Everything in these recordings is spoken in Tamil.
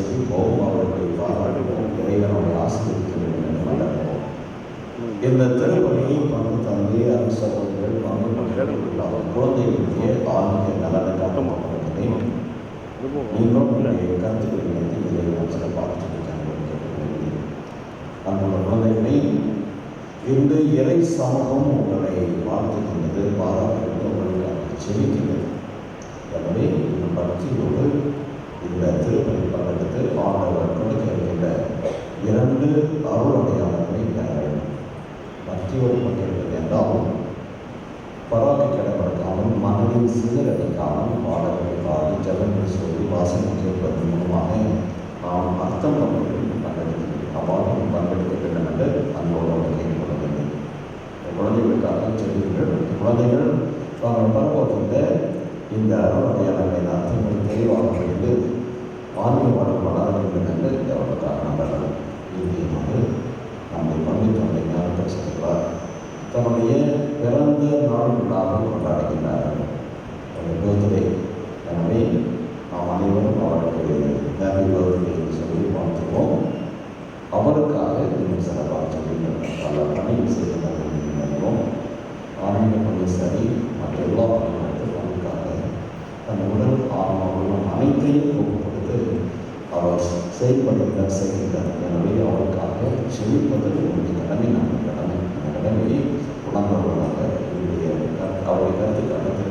செவிப்போம், அவர்களை பாராட்டுவோம், இறைவனுடைய ஆசிரியர்கள் மண்டபம். இந்த திருப்பணியை பங்கு தந்தை அரசர்கள் பங்கு அவர் குழந்தைகளுடைய ஆன்மீக நலனுக்காக பங்களிக்கிறேன். நீங்களும் உங்களுடைய கருத்துக்களை நினைத்து இதை சிறப்பாக கேட்டுக்கொள்கிறேன். நம்முடைய குழந்தைகளை இன்று இறை சமூகம் உங்களை வாழ்த்துகின்றது, பாராட்டுகிறது, உங்களுக்காக செவிக்கிறது. எனவே இந்த பக்தியோடு இந்த திருப்பணி பங்கெடுத்து ஆண்டவர் கொடுக்க இருக்கின்ற 2 அருள் அடையாளங்களை பெற வேண்டும். பக்தியோடு பங்கெடுப்பது என்றால் பராக்கி கிடப்பதற்காமல், மனதின் சிதறடிக்காமல் பாடல்களை பாடி ஜபங்கள் சொல்லி வாசனை கேட்பதன் மூலமாக நாம் அர்த்தம் பங்கெடுத்து பங்கெடுக்கிறது. அவ்வாறு பங்கெடுக்க வேண்டும் என்று அன்போடு கேட்டுக்கொள்ள வேண்டும். குழந்தைகளுக்காக செல்வீர்கள். குழந்தைகள் தாங்கள் பருவத்திட்ட இந்த அருள் அடையாளங்களை அர்த்தங்களை தெளிவாக படித்து ஆன்மீக வாழ்வு வளர வேண்டும் என்று அவர்களுக்காக நம்பர்கள். இறுதியாக நம்மை பங்கு தந்தை ஞானத்தை செல்வார் தன்னுடைய பிறந்த நாள் விழாவை கொண்டாடுகின்றார்கள். பர்த்டே. எனவே நாம் அனைவரும் அவருக்கு ஹேப்பி பர்த்டே என்று சொல்லி வாழ்த்துவோம். அவருக்காக இன்னும் சிறப்பாக சொல்லியிருக்கிறோம். பல பணியை செய்து நினைவோம். ஆன்மீக பணி சரி மற்ற எல்லா பணிகளுக்கும் அவருக்காக தன் உடல் ஆன்மா உள்ளம் அனைத்தையும் கொடுத்து அவர் செயல்படுகிறார் செய்கின்றார். எனவே அவருக்காக செழிப்பதற்கு உங்களுடைய கடமை நம்ம கடமை. அந்த கடமையை உணர்ந்தவர்களாக அவருடைய கருத்துக்காக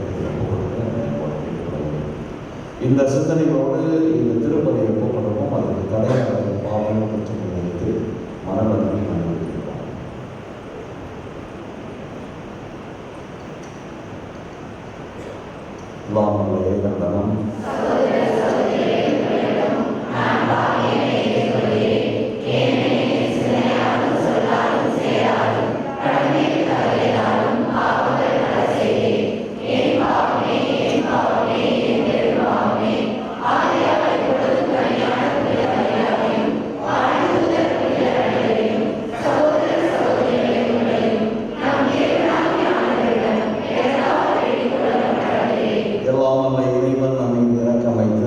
இந்த சிந்தனைகளோடு இந்த திருப்பதியை ஒப்புக்கொள்வோம். அதற்கு தடையாக பாவம் குற்றம் வைத்து மரபணி அனுமதிக்கிறோம். இறைவனிடம் எல்லாம் அல்ல இறைவன் நம்மை இறக்க வைத்து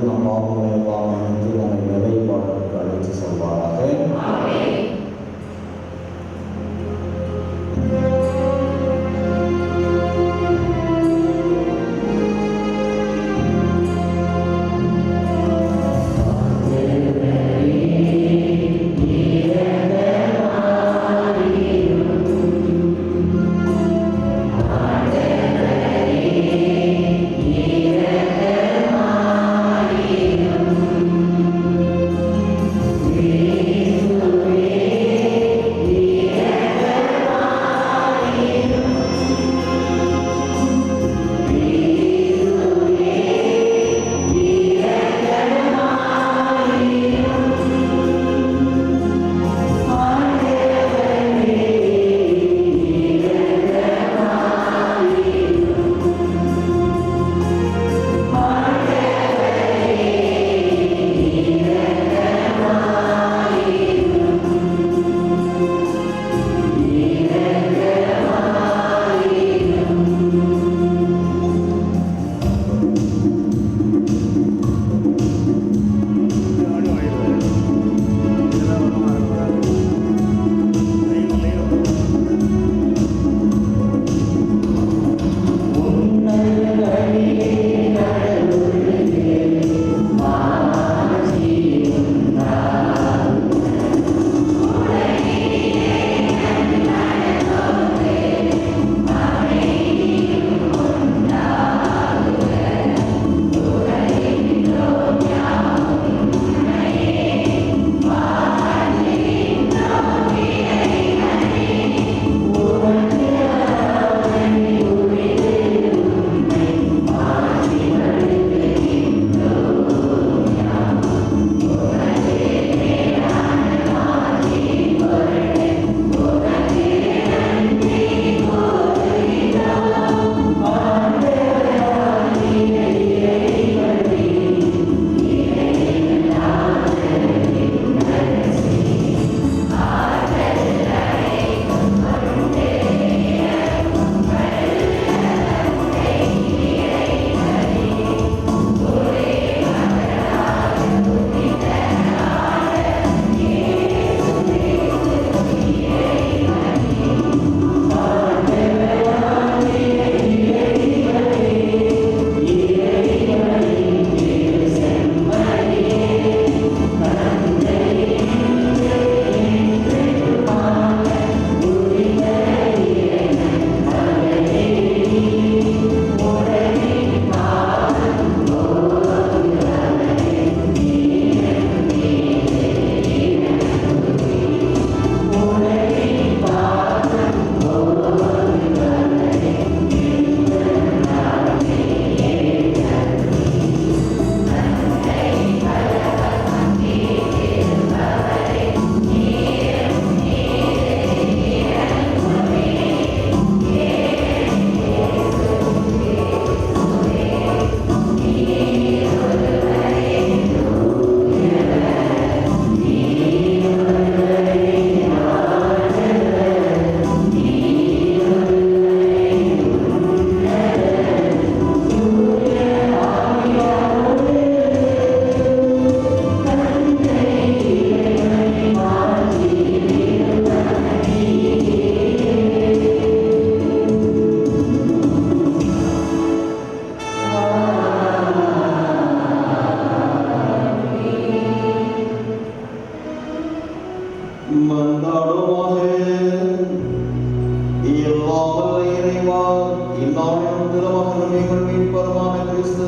இந்நாளிலும் திருமகனும் எங்கள் மீட்பருமான கிறிஸ்து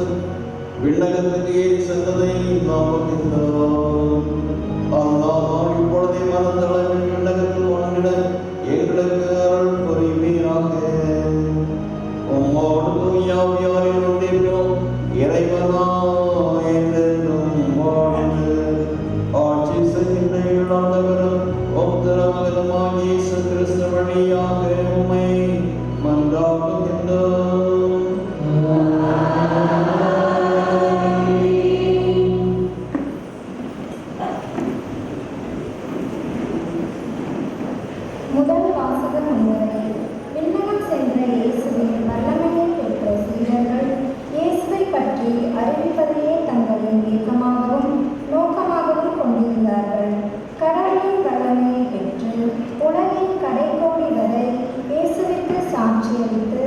விண்ணகத்துக்கு ஏறி சென்றதை நாம் பகிர்ந்தோம். ஆனால் இப்பொழுதே மனத்தளவில் விண்ணகத்தில் வணங்கிட எங்களுக்கு அருள் புரிவீராக. உம்மோடு தூயாவியாரின் ஒன்றிற்கும் இறைவனாய் என்றென்றும் வாழ்ந்து ஆட்சி செய்கின்ற இல்லாதவரும் திருமகனுமாகிய இயேசு கிறிஸ்து வழியாக உம்மை மன்றாடுகின்றோம். முதல் வாசகம் முன்னுரை. விண்ணகம் சென்ற இயேசுவின் வல்லமையை பெற்ற சீடர்கள் இயேசுவை பற்றி அறிவிப்பதையே தங்களின் ஏக்கமாகவும் நோக்கமாகவும் கொண்டிருந்தார்கள். கடவுளின் வல்லமையை பெற்று உலகின் கடைக்கோடி வரை இயேசுவிற்கு சாட்சியளித்து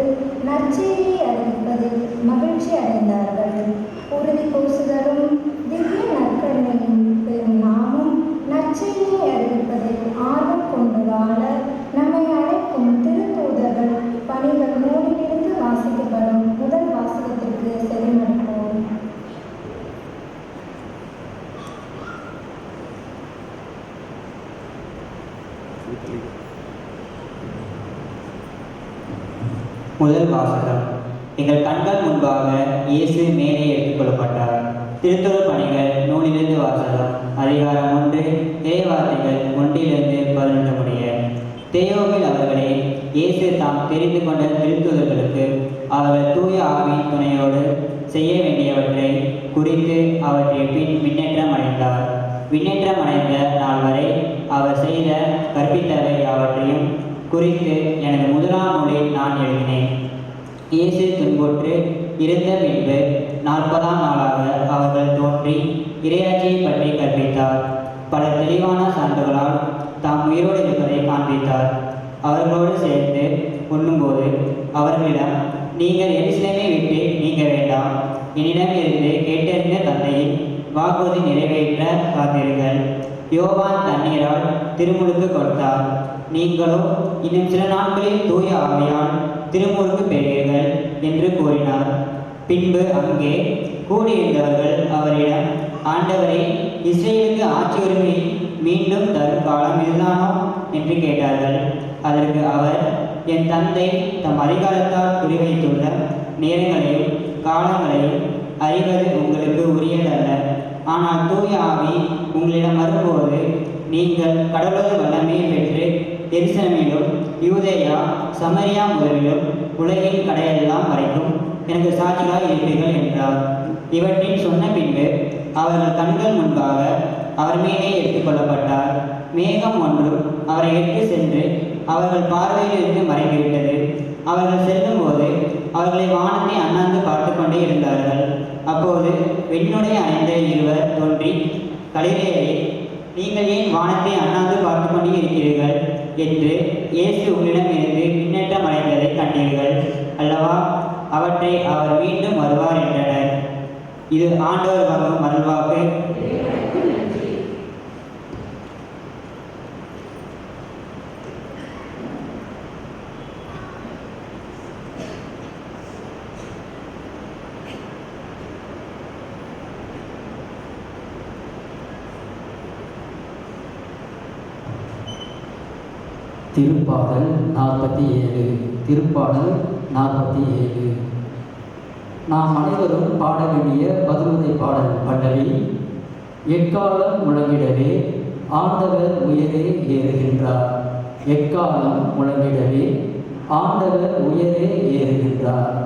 நற்செய்தியை அறிவிப்பதில் மகிழ்ச்சி அடைந்தார்கள். உறுதி பூசுதலும் திவ்ய நற்கருணையும் பெறும் நாமும் நற்செய்தியை அறிவிப்பதில் ஆர்வம் கொண்டு வாழ நம்மை அழைக்கும் திருத்தூதர்கள் பணிகள் நூலிலிருந்து வாசிக்கப்படும் முதல் வாசகத்திற்கு செவிமடுப்போம். முதல் வாசகம். எங்கள் கண்கள் முன்பாக இயேசு மேலே எடுத்துக்கொள்ளப்பட்டார். திருத்தொரு பணிகள் நூலிலிருந்து வாசகம். அதிகாரம் 1, இறைவார்த்தைகள் 1-11 முடிய. தேயோவில் அவர்களே, இயேசு தாம் தெரிந்து கொண்ட திருத்தூதர்களுக்கு அவர்கள் தூய ஆவியின் துணையோடு செய்ய வேண்டியவற்றை குறித்து அவற்றை பின் விண்ணேற்றம் அடைந்தார். விண்ணேற்றம் அடைந்த நாள் வரை அவர் செய்த கற்பித்தவை யாவற்றையும் குறித்து எனது முதலாம் நூலில் நான் எழுதினேன். இயேசு துன்புற்று இருந்த பின்பு 40ஆம் நாளாக அவர்கள் தோன்றி இறையாட்சியை பற்றி கற்பித்தார். பல தெளிவான சான்றுகளால் தாம் உயிரோடு இருப்பதை காண்பித்தார். அவர்களோடு சேர்ந்து உண்ணும்போது அவர்களிடம், நீங்கள் எருசலேமை விட்டு நீங்க வேண்டாம், என்னிடம் இருந்து கேட்டறிந்த தந்தையின் வாக்குறுதி நிறைவேற்ற காத்தீர்கள். யோவான் தண்ணீரால் திருமுழுக்கு கொடுத்தார். நீங்களோ இன்னும் சில நாட்களில் தூய ஆவியால் திருமுழுக்கு பெறுவீர்கள் என்று கூறினார். பின்பு அங்கே கூடியிருந்தவர்கள் அவரிடம், ஆண்டவரே, இஸ்ரேலுக்கு ஆட்சி உரிமை மீண்டும் தரும் காலம் இதுதானோ என்று கேட்டார்கள். அதற்கு அவர், என் தந்தை தம் அதிகாரத்தால் குறிவைத்துள்ள நேரங்களையும் காலங்களையும் அறிவது உங்களுக்கு உரியதல்ல. ஆனால் தூய ஆவி உங்களிடம் வரும்போது நீங்கள் கடவுளது வல்லமையை பெற்று எருசலேமிலும் யூதேயா சமரியா முதலிலும் உலகின் கடையெல்லாம் வரைக்கும் எனக்கு சாட்சிகளாக இருப்பீர்கள் என்றார். இவற்றில் சொன்ன பின்பு அவர்கள் கண்கள் முன்பாக அவர் மேலே எடுத்துக்கொள்ளப்பட்டார். மேகம் ஒன்றும் அவரை எடுத்து சென்று அவர்கள் பார்வையில் இருந்து மறைந்துவிட்டது. அவர்கள் செல்லும்போது அவர்களை வானத்தை அண்ணாந்து பார்த்து கொண்டே இருந்தார்கள். அப்போது வெண்ணுடை அணிந்த இருவர் தோன்றி, கலிலேயரே, நீங்கள் ஏன் வானத்தை அண்ணாந்து பார்த்து கொண்டே இருக்கிறீர்கள் என்று இயேசு உங்களிடம் இருந்து முன்னேற்றம் அடைந்ததை கண்டீர்கள் அல்லவா? அவற்றை அவர் மீண்டும் வருவார் என்றனர். இது ஆண்டவர் வரும் அருள்வாக்கு. திருப்பாடல் 47. திருப்பாடல் 47. நாம் அனைவரும் பாட வேண்டிய பதிலுரை பாடல் பல்லவி. எக்காலம் முழங்கிடவே ஆண்டவர் உயரே ஏறுகின்றார். எக்காலம் முழங்கிடவே ஆண்டவர் உயரே ஏறுகின்றார்.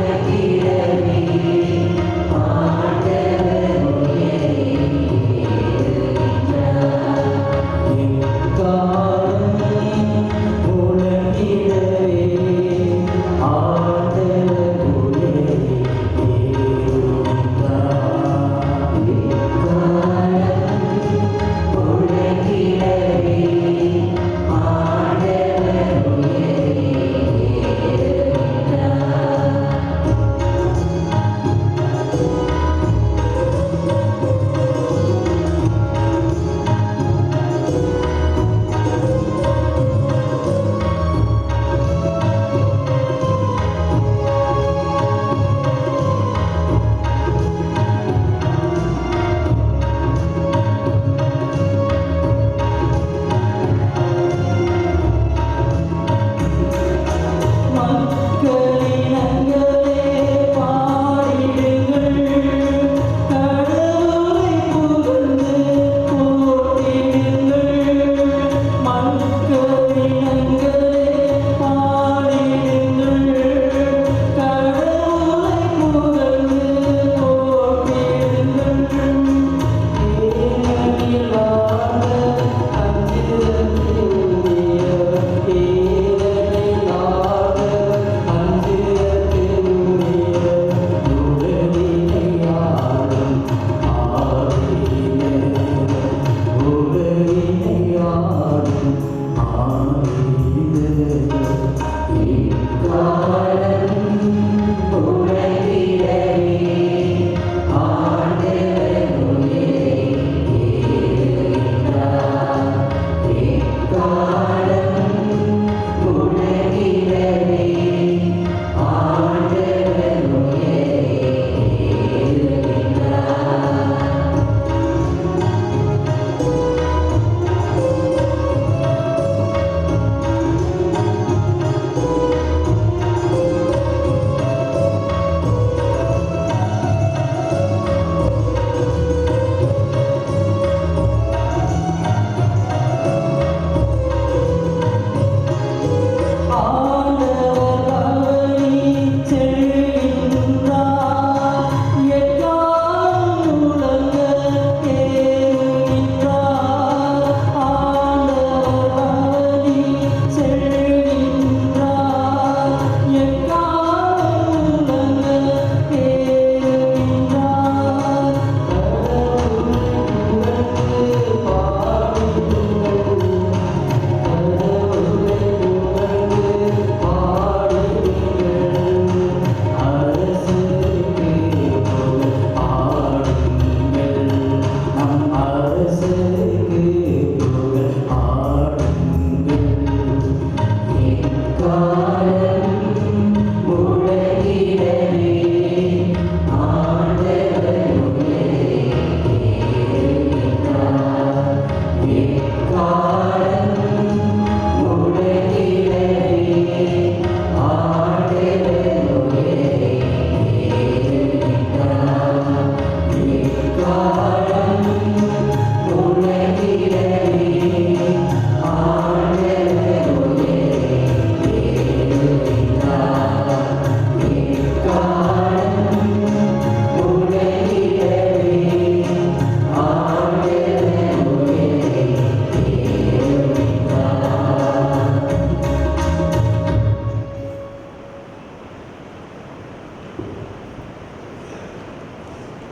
உலகிடவே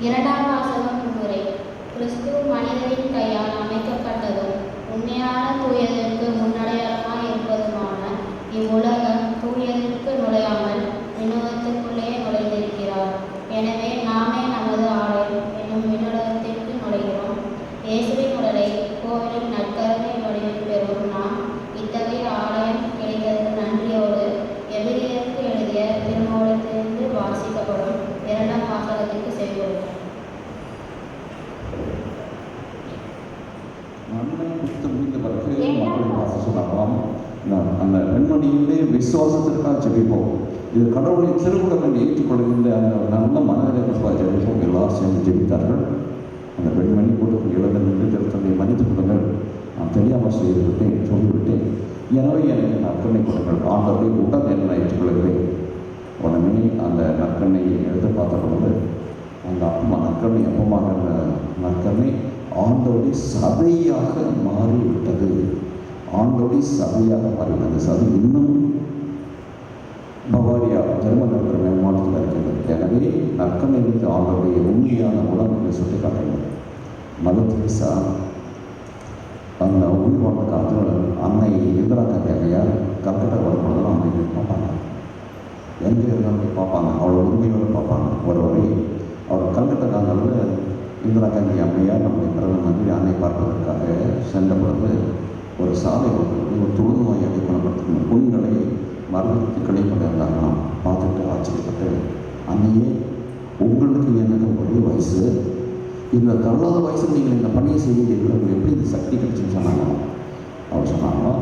இரண்டாம் வாசகம் முன்னுரை. கிறிஸ்து மனிதரின் கையால் அமைக்கப்பட்டதும் உண்மையான தூயதற்கு முன்னடையாளமாய் இருப்பதுமான இவ்வுலகம் தூயதற்கு நுழையாமல் விண்ணகத்துக்குள்ளே நுழைந்திருக்கிறார். எனவே நாமே நமது ஆலயம் என்னும் விண்ணுலகத்திற்கு நுழைகிறோம். இயேசுவின் உடலை கோவிலின் நற்கருணை வடிவில் பெறும் நாம் இத்தகைய ஆலயம் கிடைத்ததற்கு நன்றியோடு எபிரேயருக்கு எழுதிய திருமுகத்திலிருந்து வாசிக்கப்படும் இரண்டாம் வாசகத்திற்கு செல்கிறோம். அந்த பெண்மணியிலே விசுவாசத்திற்காக ஜெபிப்போம். இது கடவுளை திருவுடம் என்று ஏற்றுக்கொள்கின்ற அந்த நல்ல மனநிலைக்காக ஜெபிப்போம். எல்லாரும் சேர்ந்து ஜெபித்தார்கள். அந்த பெண்மணி கூட்டத்தில் எழுத நின்று திருத்தந்தை மன்னித்துக் கொடுங்கள், நான் தெரியாமல் செய்துவிட்டேன், சொல்லிவிட்டேன், எனவே எனக்கு நற்கண்ணை கொடுங்கள், ஆண்டவரை உடன் என்ன ஏற்றுக்கொள்கிறேன். உடனே அந்த நற்கண்ணையை எழுத பார்த்த பொழுது அந்த அப்பமா நற்கண்ணை அப்பமாக நற்கண்ணை ஆண்டோடைய சதையாக மாறிவிட்டது. ஆண்டோடைய சதையாக மாறிவிட்டது. சதை இன்னும் பவாரியா ஜெர்மன் என்ற மாநிலத்தில் இருக்கிறது. எனவே நற்கண்ணை வைத்து ஆண்டோடைய உண்மையான உடம்பை சுட்டி காட்டுகிறது. மதர் தெரேசா அந்த உயிர் வாழ்ந்த காலத்தில் அன்னை இந்திரா காந்தியார் கல்கட்டா வரும்பொழுது அன்னை பார்ப்பாங்க. எங்கே இருந்தாலும் பார்ப்பாங்க, அவளை உரிமையோடு பார்ப்பாங்க. ஒருவரை அவர் கல்கட்டா காலத்தில் இந்திரா காந்தி அம்மையார் நம்முடைய பிரதம மந்திரி அன்னை பார்ப்பதற்காக சென்ற பொழுது ஒரு சாலை ஒரு தொழுநோயை குணப்படுத்தணும் புண்களை மருந்துக்கு கிடைப்பதாகலாம் பார்த்துட்டு ஆச்சரியப்பட்டு, அன்னையே உங்களுக்கு எனக்கு ஒரே வயசு, இந்த தள்ளாத வயசில் நீங்கள் இந்த பணியை செய்கிறீர்கள், உங்களுக்கு எப்படி இந்த சக்தி கிடைச்சுன்னு சொன்னாங்க. அவர் சொன்னாங்களா,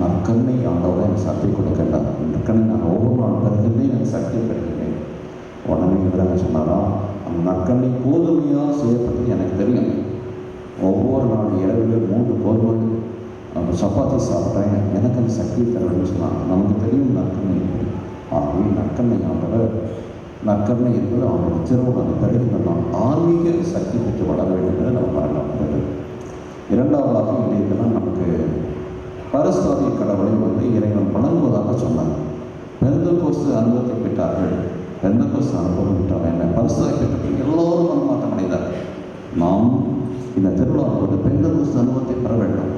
நற்கண்ணை ஆண்டவரை எனக்கு சக்தி கொடுக்கின்றார், நற்கண்ணை நான் ஒவ்வொரு நாள் பெறுகின்றேன், எனக்கு சக்தி பெறுகின்றேன். உடனே எதிராக சொன்னாரா, அந்த நற்கண்ணை கோதுமையாக செய்யப்பட்டது எனக்கு தெரியும். ஒவ்வொரு நாள் இரவில் 3 கோதுமை அந்த சப்பாத்தி சாப்பிட்றேன், எனக்கு அந்த சக்தி தரணும்னு சொன்னாங்க. நமக்கு தெரியும் நற்கண்ணை. ஆகவே நற்கண்ணை ஆண்டவர் நற்கண்ணை என்பது அவருடைய திருவுடன் பெறுகின்றன ஆன்மீக சக்தி பெற்று வளர வேண்டும் என்று நம்ம பாராட்டுகிறது. இரண்டாவதாக இன்றைக்கெல்லாம் நமக்கு பரிசுத்தாவிய கடவுளை இறைவன் வழங்குவதாக சொன்னார். பெந்தெகோஸ்து அனுபவத்தை பெற்றார்கள். பெந்தெகோஸ்து அனுபவம் பெற்றார் என்ன பரிசுத்தாவை பெற்ற எல்லோரும் மனமாற்றம் அடைந்தார்கள். நாம் இந்த திருவிழாவோடு பெந்தெகோஸ்து அனுபவத்தை பெற வேண்டும்.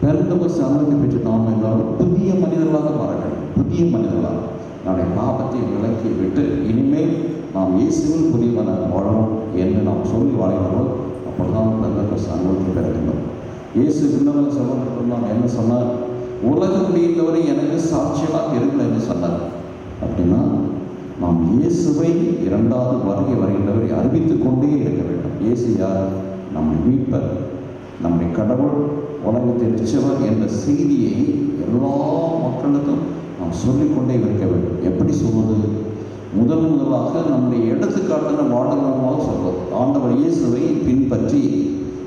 பெந்தெகோஸ்து அனுபவத்தை பெற்று நாம் எல்லாரும் புதிய மனிதர்களாக மாற வேண்டும். புதிய மனிதர்களாக நம்முடைய பாவத்தை விலக்கி விட்டு இனிமேல் நாம் இயேசுவில் புதியவனாக வாழணும் என்று நாம் சொல்லி வாழ்கிறோம். அப்பொழுதுதான் பெந்தெகோஸ்து அனுபவத்தை பெறுகின்றோம். இயேசு விண்ணவன் சொல்ல என்ன சொன்னார், உலகம் முடிந்தவரை எனக்கு சாட்சியாக இருங்கள் என்று சொன்னார். அப்படின்னா நாம் இயேசுவை இரண்டாவது வருகை வருகின்றவரை அறிவித்துக் கொண்டே இருக்க வேண்டும். இயேசு யார்? நம்முடைய மீட்பர், நம்முடைய கடவுள், உலகத்தை ரட்சகர் என்ற செய்தியை எல்லா மக்களுக்கும் நாம் சொல்லிக்கொண்டே இருக்க வேண்டும். எப்படி சொல்வது? முதலாக நம்முடைய எடுத்துக்காட்டுன வாழ்ந்தவர்களாக சொல்வது. ஆண்டவர் இயேசுவை பின்பற்றி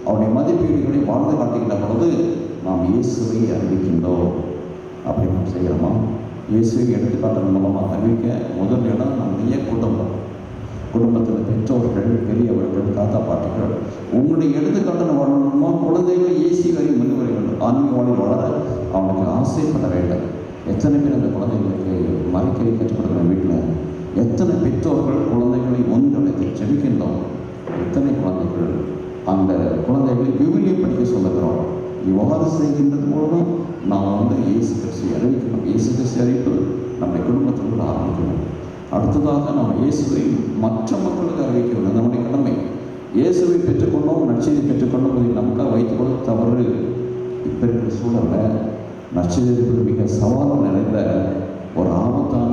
அவருடைய மதிப்பீடுகளை வாழ்ந்து காட்டுகின்ற பொழுது நாம் இயேசுவை அறிவிக்கின்றோம். அப்படி நாம் செய்கிறோமா? இயேசுவை எடுத்துக்காட்டுறது மூலமாக அறிவிக்க முதல் இடம் நம்முடைய குடும்பத்தில் பெற்றோர்கள், பெரியவர்கள், தாத்தா பாட்டிகள். உங்களுடைய எடுத்துக்காட்டுன வாழணுமா? குழந்தைகளை இயேசு வரை முன்வர வேண்டும். ஆன்மீக வாழ்வில் வளர அவனுக்கு ஆசைப்பட வேண்டும். எத்தனை பேர் அந்த குழந்தைகளுக்கு மறைக்கறி கற்றுக் கொடுக்குற வீட்டில் எத்தனை பெற்றோர்கள் குழந்தைகளை ஒன்றடைத்து செபிக்கின்றோம். எத்தனை குழந்தைகள் அந்த குழந்தைகளை விவிலியம் படிக்க சொல்லுகிறோம். இவ்வாறு செய்கின்றது மூலம் நாம் இயேசு கிறிஸ்துவை அறிவிக்கணும். இயேசு கிறிஸ்து அறிவிப்பது நம்முடைய குடும்பத்திற்கு ஆரம்பிக்கணும். அடுத்ததாக நாம் இயேசுவை மற்ற மக்களுக்கு அறிவிக்க வேண்டும். நம்முடைய கடமை. இயேசுவை பெற்றுக்கொண்டோம், நற்செய்தி பெற்றுக்கொண்டோம், அதை நமக்காக வைத்துக்கொள்ள தவறு. இப்போ இருக்கிற சூழலில் நற்செய்தி மிக சவால் நிறைந்த ஒரு ஆபத்தான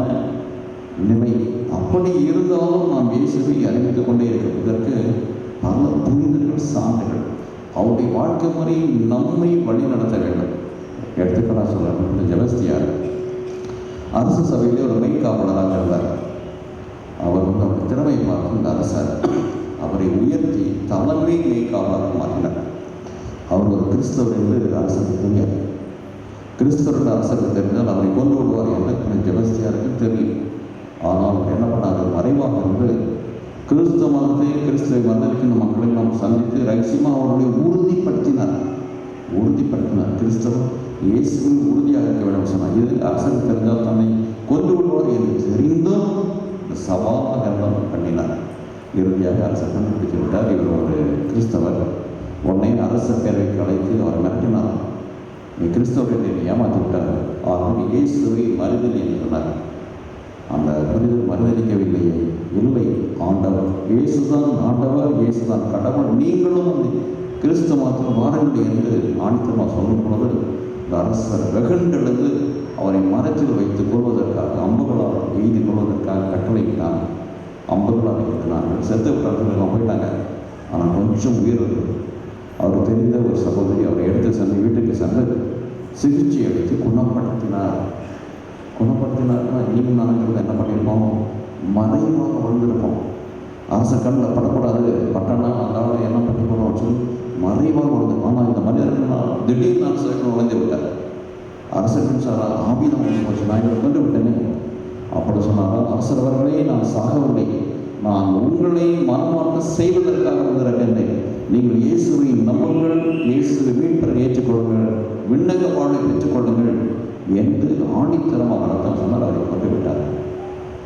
நிலை. அப்படி இருந்தாலும் நாம் இயேசுவை அறிவித்துக் கொண்டே இருக்கிறோம். இதற்கு பல புரிதல்கள், சான்றுகள். அவருடைய வாழ்க்கை முறை நம்மை வழி நடத்த வேண்டும். எடுத்துக்கொள்ள சொல்ல ஜெபஸ்தியார் அரசு சபையிலே ஒரு மெய்காவலராக இருந்தார். அவர் அவருடைய திறமை பார்த்து இந்த அரசர் அவரை உயர்த்தி தலைமை மெய்காவலராக மாற்றினார். அவர் ஒரு கிறிஸ்தவர் என்று அரசருக்கு தெரியாது. கிறிஸ்தவருடைய அரசருக்கு தெரிந்தால் அவரை கொண்டு விடுவார் என்று ஜெபஸ்தியாருக்கு தெரியும். ஆனால் அவர் என்ன பண்ணார்? மறைவாக இருந்து கிறிஸ்தவ மதத்தை, கிறிஸ்துவை வந்திருக்கின்ற மக்களை நாம் சந்தித்து ரகசியமாக அவர்களை உறுதிப்படுத்தினார். கிறிஸ்தவம் இயேசுவில் உறுதியாக இருக்க வேண்டும் சொன்னார். இது அரசருக்கு தெரிந்தால் தன்னை கொண்டு விடுவார் என்று தெரிந்தும் சவாலாக இருந்தாலும் பண்ணினார். இறுதியாக அரசர் கண்டுபிடித்து விட்டார். இவர் ஒரு கிறிஸ்தவர். உடனே அரசர் பேரவைக்கு அழைத்து அவர் மிரட்டினார். நீ கிறிஸ்தவர்களை ஏமாற்றி விட்டார், ஆகவே இயேசுவை மறுதலி என்று சொன்னார். அந்த புரிதல் மறுதளிக்கவில்லையே. இல்லை, ஆண்டவர் இயேசுதான் ஆண்டவர், இயேசுதான் கடவுள், நீங்களும் அந்த கிறிஸ்து மாத்திரம் வாருங்கள் என்று ஆணித்தரமாக சொல்லும் பொழுது இந்த அரசர் வெகுண்டெழுந்து அவரை மரத்தில் வைத்துக் கொள்வதற்காக அம்புகளால் எய்து கொள்வதற்காக கட்டளையிட்டான். அம்புகளால் எழுதினார்கள். செத்து விட்டார்கள், போயிட்டாங்க. ஆனால் கொஞ்சம் உயிர் இருந்தது. அவர் தெரிந்த ஒரு சகோதரி அவரை எடுத்து சென்று வீட்டுக்கு சென்று சிகிச்சை அளித்து குணப்படுத்தினார். குணப்படுத்தினார்னா நீங்கள் நாங்கள் என்ன பண்ணியிருப்போம்? மறைவாக விழுந்திருப்போம். அரச கண்ணில் படக்கூடாது, பட்டனா அதாவது என்ன பண்ணிக்கணும் சொல்லி மறைவாக விழுந்திருப்போம். ஆனால் இந்த மனிதர்கள் திடீர்னு அரசர்கள் நுழைந்து விட்டார். அரசர்கள் சாரா ஆபீதம் வந்து போச்சு, நான் இவரை கொண்டு விட்டேனே. அப்படி சொன்னாலும் அரசர் அவர்களே, நான் சாகவில்லை, நான் உங்களை மனமாற்றம் செய்வதற்காக வந்திருக்கின்றேன். நீங்கள் இயேசுவை நம்புங்கள், இயேசுவை மீட்பரை ஏற்றுக்கொள்ளுங்கள், விண்ணக வாழ்வை பெற்றுக்கொள்ளுங்கள் என்று ஆணித்தரமாக அர்த்தம் சொன்னால் அவரை கொண்டு விட்டார்.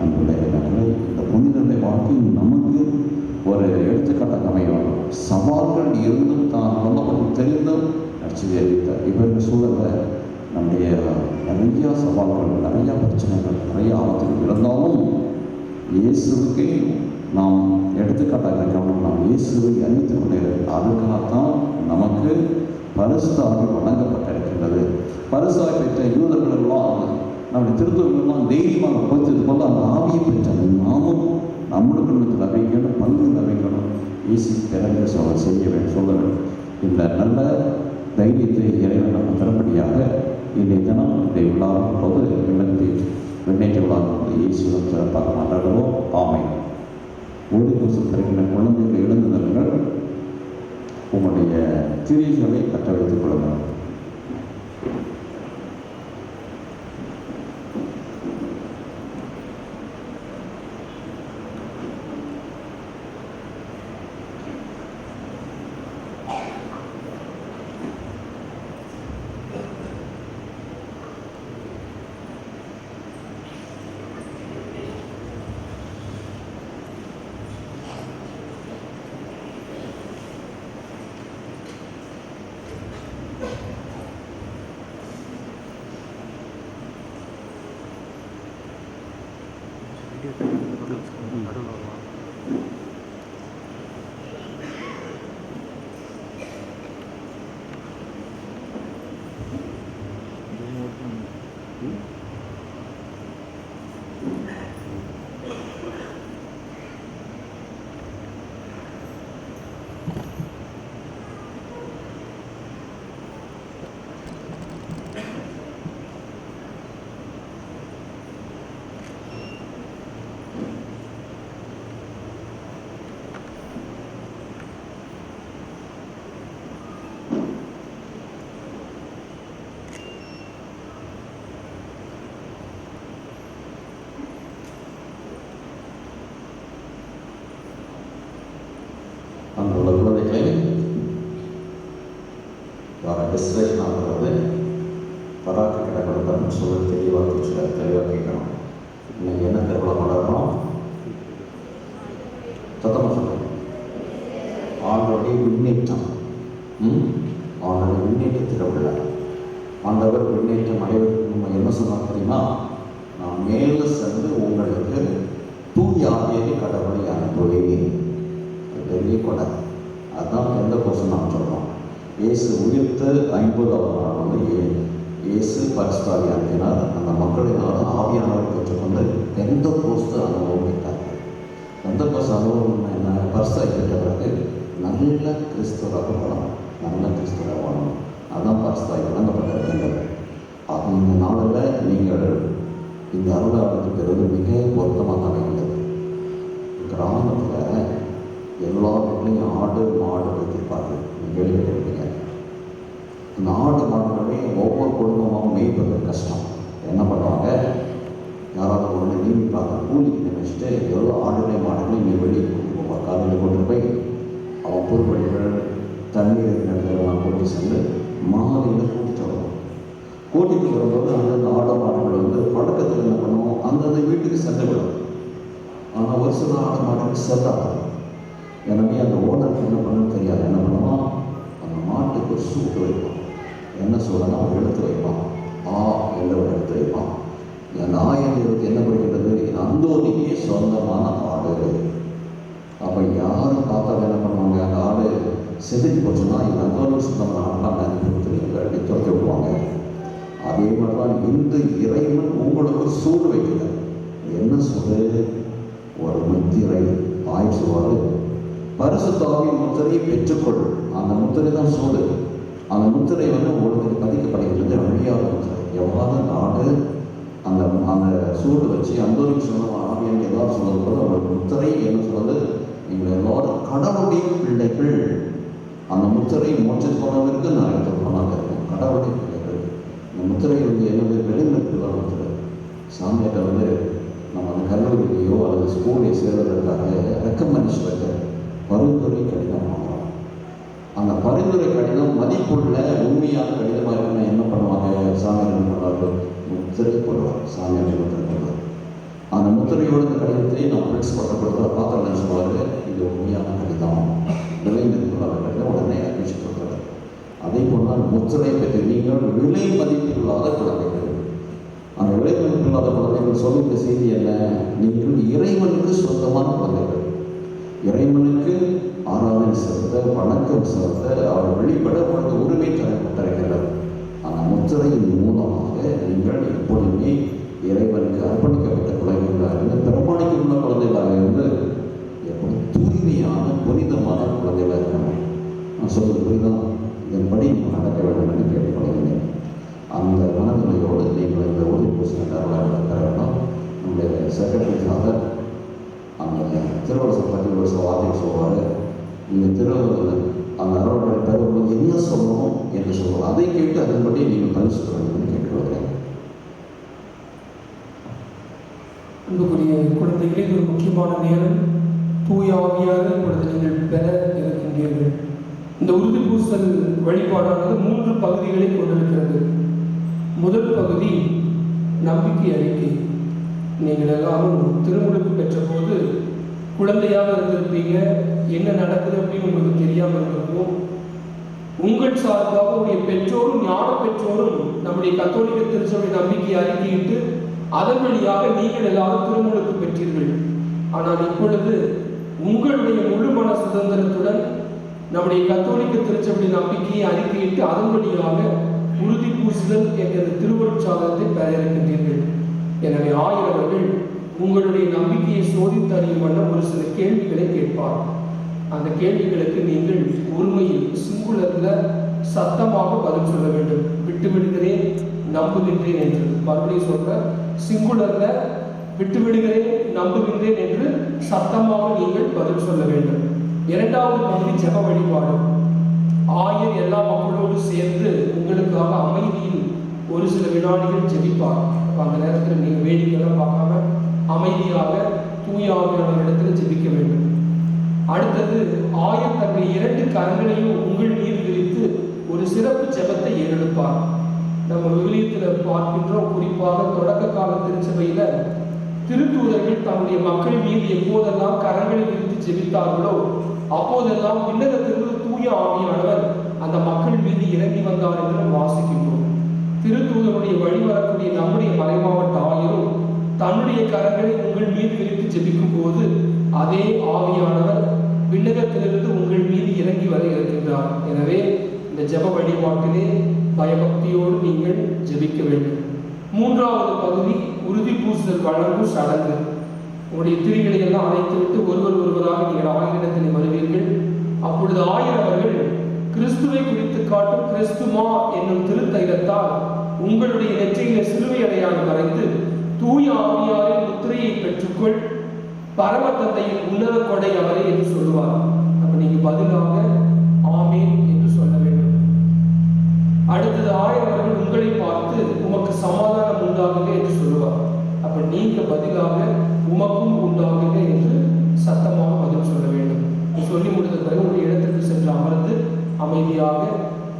அன்புடைய இந்த புனிதனுடைய வாழ்க்கை நமக்கு ஒரு எடுத்துக்காட்டாக அமையும். சவால்கள் இருந்தும் தான் வந்தவர்கள் தெரிந்தும் நடிச்சு அறிவித்தார். இவருக்கு சூழலில் நம்முடைய நிறையா சவால்கள், நிறையா பிரச்சனைகள், நிறைய ஆபத்துகள் இருந்தாலும் இயேசுவுக்கே நாம் எடுத்துக்காட்டாக இருக்கணும். நாம் இயேசுவை அறிவித்துக் கொண்டே அதுக்காகத்தான் நமக்கு பரிசாக வழங்கப்பட்டிருக்கின்றது. பரிசாக பெற்ற யூதர்களெல்லாம் நம்முடைய திருத்தூர்களெல்லாம் தைரியமாக போச்சது போல அந்த ஆவியை பெற்றது. நாமும் நம்முடைய குடும்பத்தில் அறிவிக்கணும், பங்கு அறிவிக்கணும், இயேசு பிறகு செய்ய வேண்டும், சொல்ல வேண்டும். இந்த நல்ல தைரியத்தை இறைவன் நம்ம தரும்படியாக இன்றைய தினம் இதை விழாவின் போது வெண்ணேற்ற விழா வந்து இயேசுடன் சிறப்பாக கொண்டாடுவோம். ஆமை ஒரு கொசு தருகின்ற குழந்தைகள் எழுந்துதல்கள் உங்களுடைய திரிகளை கற்ற வைத்துக் கொள்ளுங்கள். அங்குள்ள குழந்தைகளை டிஸ்ட்ரேஷன் ஆகிறது பராக்கு கிடக்கிறத சொல்ல தெளிவாக கேட்கணும். இன்னைக்கு என்ன திருவிழா கொண்டாடுறோம்? சத்தமாக சொல்லுங்க. ஆண்டோடைய விண்ணேற்றம். ஆண்டோடைய விண்ணேற்ற திருவிழா. ஆண்டவர் விண்ணேற்றம் அடைவதற்கு நம்ம என்ன சொன்னார் தெரியுமா? நான் மேலே சென்று உங்களுக்கு தூய ஆவியை கடவுளை அனுப்புவேன். பெரிய கொடை. அதுதான் எந்த கோஷம் நாம் சொல்கிறோம். இயேசு உயிர்த்து 50வது நாள் வந்து இயேசு பரிசுத்தாவி அனுப்பினார். அந்த மக்களினால் ஆவியானவர் பெற்றுக்கொண்டு எந்த கோஸ்து அனுபவித்தார்கள். எந்த கோஸ்து அனுபவம் என்ன? பரிசுத்தாவி பெற்ற பிறகு நல்ல கிறிஸ்துவராக வாழணும், நல்ல கிறிஸ்துவராக வாழணும். அதுதான் பரிசுத்தாவி வழங்கப்பட்டிருக்கின்றது. அது இந்த நாளில் நீங்கள் இந்த அருளாளத்துக்கு மிக பொருத்தமாக அமைந்தது. கிராமத்தில் எல்லா வீட்லையும் ஆடு மாடு வைத்திருப்பார்கள். கேள்விப்பட்டிருப்பீங்க. இந்த ஆடு மாடுகளே ஒவ்வொரு குடும்பமும் மேய்ப்பது கஷ்டம். என்ன பண்ணுவாங்க? யாராவது ஒன்று நீடிப்பாங்க, கூலிக்கு நினைச்சிட்டு எல்லா ஆடுகளையும் மாடுகளையும் நீ வெளியே கொண்டு போவார். காலையில் கொண்டு போய் அவன் பொருட்படிகள் தண்ணீர் இடங்கள்லாம் கூட்டி சென்று மாலையில் கூட்டிட்டு வருவோம். கூட்டிட்டு வரும்போது அந்தந்த ஆடு மாடுகள் வந்து பழக்கத்தில் என்ன பண்ணுவோம்? அந்தந்த வீட்டுக்கு சென்று விடும். ஆனால் ஒரு சில ஆடு மாடுகள் செல்லாது. எனவே அந்த ஓனருக்கு என்ன பண்ணணும்னு தெரியாது. என்ன பண்ணுவான், அந்த மாட்டுக்கு ஒரு சூட்டு வைப்பான். என்ன சூடனா ஒரு எழுத்து வைப்பான், ஆ என்ற ஒரு எழுத்து வைப்பான். அந்த ஆ என்ற எழுத்து என்ன குறிக்கின்றது, அந்தோனிக்கு சொந்தமான ஆடு. அப்போ யாரும் பார்த்தா என்ன பண்ணுவாங்க, அந்த ஆடு செதுக்கி போச்சுன்னா இந்த அந்தோனிக்கு சொந்தமான ஆடெலாம் நன்றி கொடுத்துருங்க துரத்தி விடுவாங்க. அதே மாதிரி தான் இந்த இறைவன் உங்களுக்கு ஒரு சூடு வைக்கிறார். என்ன சூடு, ஒரு முத்திரை. ஆய் சொல்வாரு, பரிசுத்த ஆவியின் முத்திரையை பெற்றுக்கொள். அந்த முத்திரை தான் சூடு. அந்த முத்திரை உங்களுக்கு பதிக்கப்படுகிறது அழியாத முத்திரை. எவ்வாறு நாடு அந்த அந்த சூடு வச்சு அந்தோனிக்கு சொன்ன ஆவியன் எல்லாரும் சொல்வது போல அவங்களுக்கு முத்திரை என்ன சொல்வது, நீங்கள் எல்லாரும் கடவுளுடைய பிள்ளைகள். அந்த முத்திரை மோட்சம் போனதற்கு நிறைய போனாங்க கடவுளுடைய பிள்ளைகள். இந்த முத்திரை என்னது, வெளிநடப்புதான் முத்திரை. சாமியாட்ட நம்ம அந்த கல்லூரியிலையோ அல்லது ஸ்கூலையோ சேர்வதற்காக ரெக்கமெண்டேஷன் பரிந்துரை கடிதம் வாங்குறோம். அந்த பரிந்துரை கடிதம் மதிப்புள்ள உண்மையான கடிதமாக இருக்குன்னா என்ன பண்ணுவாங்க, சாமியார் என்ன பண்ணுவார்கள், முத்திரை போடுவார். சாமியார் முத்திரை போடுவார். அந்த முத்திரையோட இந்த கடிதத்தை நம்ம பிரின்சிபல்கிட்ட கொடுத்து பார்த்தோம்னு சொல்லுவார், இது உண்மையான கடிதம், விலை மதிப்புள்ள கடிதம், உடனே அட்மிஷன் கொடுத்தாரு. அதே போல் முத்திரை பெற்று நீங்கள் விலை மதிப்பில்லாத குழந்தைகள். அந்த விலை மதிப்பில்லாத குழந்தைகள் சொல்லுகிற செய்தி என்ன, நீங்கள் இறைவனுக்கு சொந்தமான குழந்தைகள். இறைவனுக்கு ஆராதனை செலுத்த, வணக்கம் செலுத்த, அவர் வெளிப்பட உங்களுக்கு உரிமை தரப்பட்டிருக்கிறது. அந்த முத்திரையின் மூலமாக நீங்கள் எப்பொழுதுமே இறைவனுக்கு அர்ப்பணிக்கப்பட்ட குழந்தைகளாக இருந்து, பிரமாணிக்கமுள்ள குழந்தைகளாக இருந்து, எப்படி தூய்மையான புனிதமான குழந்தைகளாக இருக்கணும். நான் சொல்வது புரிதான், இதன்படி நீங்கள் நடக்க வேண்டும் என்று கேட்டுக்கொள்கிறேன். அந்த மனநிலையோடு நீங்கள் இந்த உறுதி பூசணி நடக்கிறோம். நம்முடைய செக்ரட்டரி ஃபாதர் அந்த திருவள்ளுவர் பற்றி ஒரு சில வார்த்தையை சொல்வார். நீங்கள் திருவள்ளுவர் அந்த அறவர்களை தருவது என்ன சொல்லணும் என்று சொல்லுவோம். அதை கேட்டு அதன்படி நீங்கள் பரிசு வேண்டும் என்று கேட்டுக்கொள்கிறேன். அன்புக்குரிய குழந்தைகளே, ஒரு முக்கியமான நேரம். தூய ஆவியாக இப்பொழுது நீங்கள் பெற இருக்கின்றீர்கள். இந்த உறுதி பூசல் வழிபாடானது 3 பகுதிகளை கொண்டிருக்கிறது. முதல் பகுதி நம்பிக்கை அறிக்கை. நீங்கள் எல்லாரும் திருமுழுக்கு பெற்ற போது குழந்தையாக இருந்திருப்பீங்க, என்ன நடக்குது அப்படின்னு உங்களுக்கு தெரியாமல் இருந்திருக்கும். உங்கள் சார்பாக உடைய பெற்றோரும் ஞான பெற்றோரும் நம்முடைய கத்தோலிக்க திருச்சபை நம்பிக்கை அறிக்கையிட்டு அதன் வழியாக நீங்கள் எல்லாரும் திருமுழுக்கு பெற்றீர்கள். ஆனால் இப்பொழுது உங்களுடைய முழு மன சுதந்திரத்துடன் நம்முடைய கத்தோலிக்க திருச்சபை நம்பிக்கையை அறிக்கையிட்டு அதன் வழியாக உறுதி பூசுதல் என்ற திருவருட்சாதனத்தை பெற இருக்கின்றீர்கள். எனவே ஆயரவர்கள் உங்களுடைய நம்பிக்கையை சோதித்து அறியும் வண்ணம் ஒரு சில கேள்விகளை கேட்பார். அந்த கேள்விகளுக்கு நீங்கள் உண்மையில் சிங்குலரில் சத்தமாக பதில் சொல்ல வேண்டும். விட்டுவிடுகிறேன், நம்புகின்றேன் என்று. மறுபடியும் சொல்ற, சிங்குலரில் விட்டுவிடுகிறேன், நம்புகின்றேன் என்று சத்தமாக நீங்கள் பதில் சொல்ல வேண்டும். இரண்டாவது பகுதி ஜெப வழிபாடு. ஆயர் எல்லா மக்களோடு சேர்ந்து உங்களுக்காக அமைதியில் ஒரு சில வினாடிகள் ஜெபிப்பார். அந்த நேரத்தில் நீங்கள் வேடிக்கையெல்லாம் பார்க்காம அமைதியாக தூய ஆவியானவரிடத்தில் ஜெபிக்க வேண்டும். அடுத்தது ஆயர் தன்னுடைய 2 கரங்களையும் உங்கள் மீது விரித்து ஒரு சிறப்பு ஜெபத்தை ஏறெடுப்பார். நம்ம விவிலியத்தில் பார்க்கின்றோம், குறிப்பாக தொடக்க கால திருச்சபையில திருத்தூதர்கள் தன்னுடைய மக்கள் மீது எப்போதெல்லாம் கரங்களை விரித்து ஜெபித்தார்களோ அப்போதெல்லாம் விண்ணகத்திலிருந்து தூய ஆவியானவர் அந்த மக்கள் மீது இறங்கி வந்தார் என்று வாசிக்கின்றோம். திருத்தூதருடைய வழிவரக்கூடிய நம்முடைய மறைமாவட்ட ஆயரும் தன்னுடைய கரங்களை உங்கள் மீது விரித்து ஜெபிக்கும் போது அதே ஆவியானவர் விண்ணகத்திலிருந்து உங்கள் மீது இறங்கி வர இருக்கின்றார். எனவே இந்த ஜெப வழிபாட்டிலே பயபக்தியோடு நீங்கள் ஜெபிக்க வேண்டும். மூன்றாவது பகுதி உறுதி பூசுதல் வழங்கும் சடங்கு. உங்களுடைய திரிகளை எல்லாம் அழைத்துவிட்டு ஒருவராக நீங்கள் ஆயரிடத்தில் வருவீர்கள். அப்பொழுது ஆயர் அவர்கள் கிறிஸ்துவை குறித்து காட்டும் கிறிஸ்துமா என்னும் திருத்தைலத்தால் உங்களுடைய நெற்றியில சிலுவை அடையாளம் வரைந்து தூய ஆவியாரின் முத்திரையை பெற்றுக்கொள், பரம தந்தையின் உன்னத கொடை அவரே என்று சொல்லுவார். அப்ப நீங்க பதிலாக ஆமேன் என்று சொல்ல வேண்டும். அடுத்தது ஆயர் அவர்கள் உங்களை பார்த்து உமக்கு சமாதானம் உண்டாகுக என்று சொல்லுவார். அப்ப நீங்க பதிலாக உமக்கும் உண்டாகுக என்று சத்தமாக பதில் சொல்ல வேண்டும். சொல்லி முடிந்த பிறகு ஒரு இடத்திற்கு சென்று அமர்ந்து அமைதியாக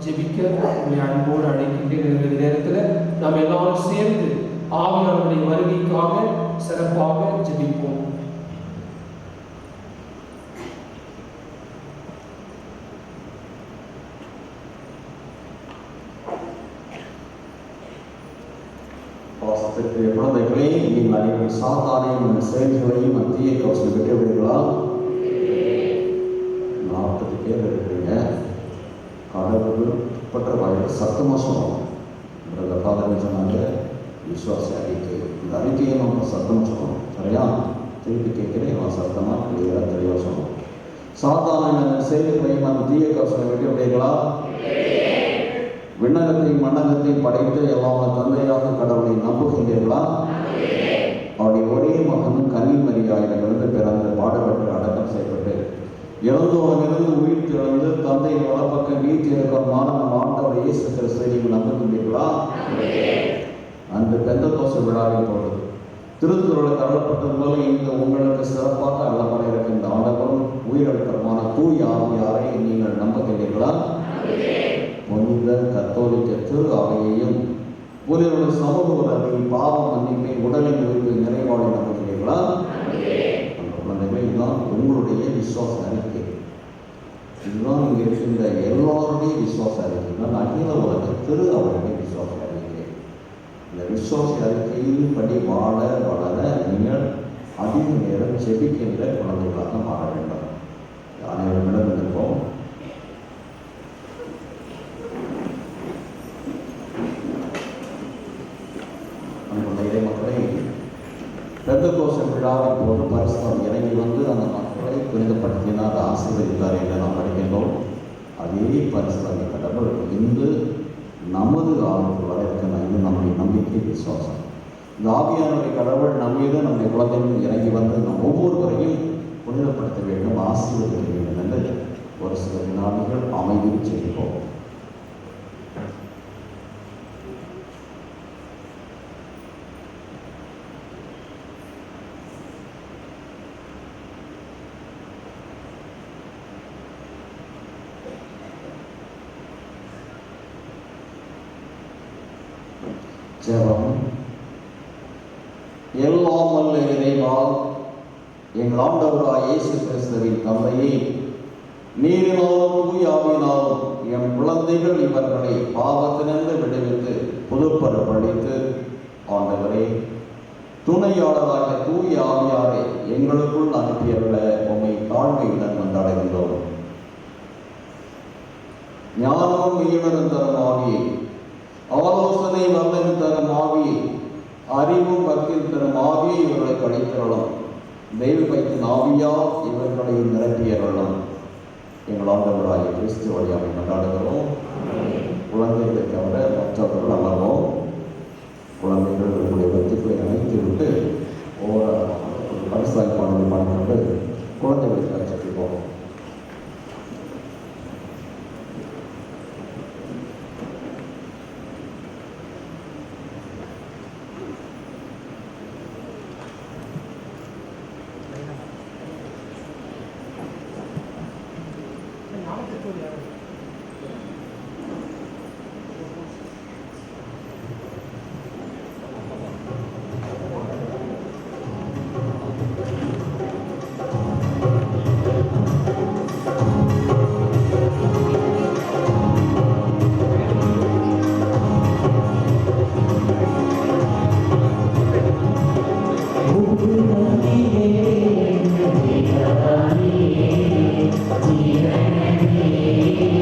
ஜெபிக்க உங்களை அன்போடு அழைக்கின்றேன். இந்த நேரத்தில் நாம் எல்லாரும் சேர்ந்து ஆவியானவருடைய வருகைக்காக 1 சிறப்பாக ஜெபிப்போம். சாத்தானையும் அந்த செயல்களையும் மத்திய கவசம் விட்டு விடுங்களா? 40 பேர் இருக்கிறீங்க. கடவுள் பற்ற வாயில் சத்தமாக சொல்லணும். பிரதர் சொன்னாங்க விசுவாச அறிக்கை. இந்த அறிக்கையை நம்ம சத்தமாக சொல்லணும். சரியா? திருப்பி கேட்கிறேன், நான் சத்தமாக கிளியராக தெளிவாக சொல்லணும். சாத்தான செயல்களையும் அந்த தீய கவசம் விட்டு விடுங்களா? விண்ணகத்தையும் மண்ணகத்தையும் படைத்து எல்லாம் தந்தையாக கடவுளை நம்புகின்றீர்களா? அவருடைய ஒரே மகனும் கன்னிமரியாயிடமிருந்து பிறந்து பாடுபட்டு அடக்கம் செய்யப்பட்டு இறந்தோரிலிருந்து உயிர் திறந்து தந்தையின் வலப்பக்கம் வீட்டு இருக்கிறமான ஆண்டவர் இயேசு கிறிஸ்துவை நீங்கள் நம்புகின்றீர்களா? அன்று பெந்தகோஸ்து விழாவின் பொழுது திருத்துறையில் தள்ளப்பட்டது போல இந்த உங்களுக்கு சிறப்பாக அல்லப்பட இருக்கின்ற ஆண்டவரும் உயிரிழக்கிறமான தூய ஆவியாரை நீங்கள் நம்புகின்றீர்களா? புனித கத்தோலிக்க திரு அவையையும் புனிதருடைய சமூக உறவை பாவ மன்னிப்பை உடலின் உயிர்ப்பு நிறைவாளை நம்புகிறீர்களா? அந்த குழந்தைகள் இதுதான் உங்களுடைய விசுவாச அறிக்கை. இதுதான் இங்கே இருக்கின்ற எல்லோருடைய விசுவாச அறிக்கை தான் அகில உலக திரு அவருடைய விசுவாச அறிக்கை. இந்த விசுவாச அறிக்கையின் படி வாழ வளர நீங்கள் அதிக நேரம் செபிக்கின்ற குழந்தைகளாக மாற வேண்டும். அனைவரும் நடந்திருப்போம். மக்களை பெந்தகோஸ்து விழாவின் போது பரிசுத்தம் இறங்கி வந்து அந்த மக்களை புனிதப்படுத்தினார், ஆசீர்வதித்தார் என்று நாம் படிக்கின்றோம். அதே பரிசுத்தம் கடவுள் இன்று நமது ஆளுக்கு வர இருக்கிற இது நம்முடைய நம்பிக்கை விசுவாசம். இந்த ஆவியானுடைய கடவுள் நம்மீது நம்முடைய குழந்தைகள் இறங்கி வந்து நம் ஒவ்வொருவரையும் புனிதப்படுத்த வேண்டும், ஆசீர்வதிக்க வேண்டும் என்று ஒரு சில வினாடிகள் அமைதியில் செய்வோம். ஜெபம். எல்லாம் வல்ல இறைவா, எங்கள் ஆண்டவராய் இயேசு கிறிஸ்துவின் தந்தையே, நீரினாலும் தூய ஆவியினாலும் என் குழந்தைகள் இவர்களை பாவத்திலிருந்து விடுவித்து புதுப்பரப்பளித்து ஆண்டவரே துணையாளராக தூய ஆவியாரை எங்களுக்குள் அனுப்பியவர்கள உம்மை தாழ்மையுடன் வந்தடைகின்றோம். ஞானமும் மெய்யுணரும் தரும் ஆவியை, ஆலோசனை வல்லமை தரும் ஆவியை, அறிவும் பக்தியில் தரும் ஆவியை இவர்களை படித்தரலாம். தெய்வ பக்தியின் ஆவியா இவர்களை நிரப்பியறலாம். எங்கள் ஆண்டவராகிய கிறிஸ்து வழியாக கொண்டாடுகிறோம். குழந்தைகளை தவிர மற்றவர்கள் அமர்வோம். குழந்தைகள் உங்களுடைய வெற்றிகளை அழைத்து விட்டு ஒவ்வொரு பரிசாய் பாடலை பாடிக்கொண்டு குழந்தைகளுக்கு அழைச்சிட்டு போவோம். Yeah.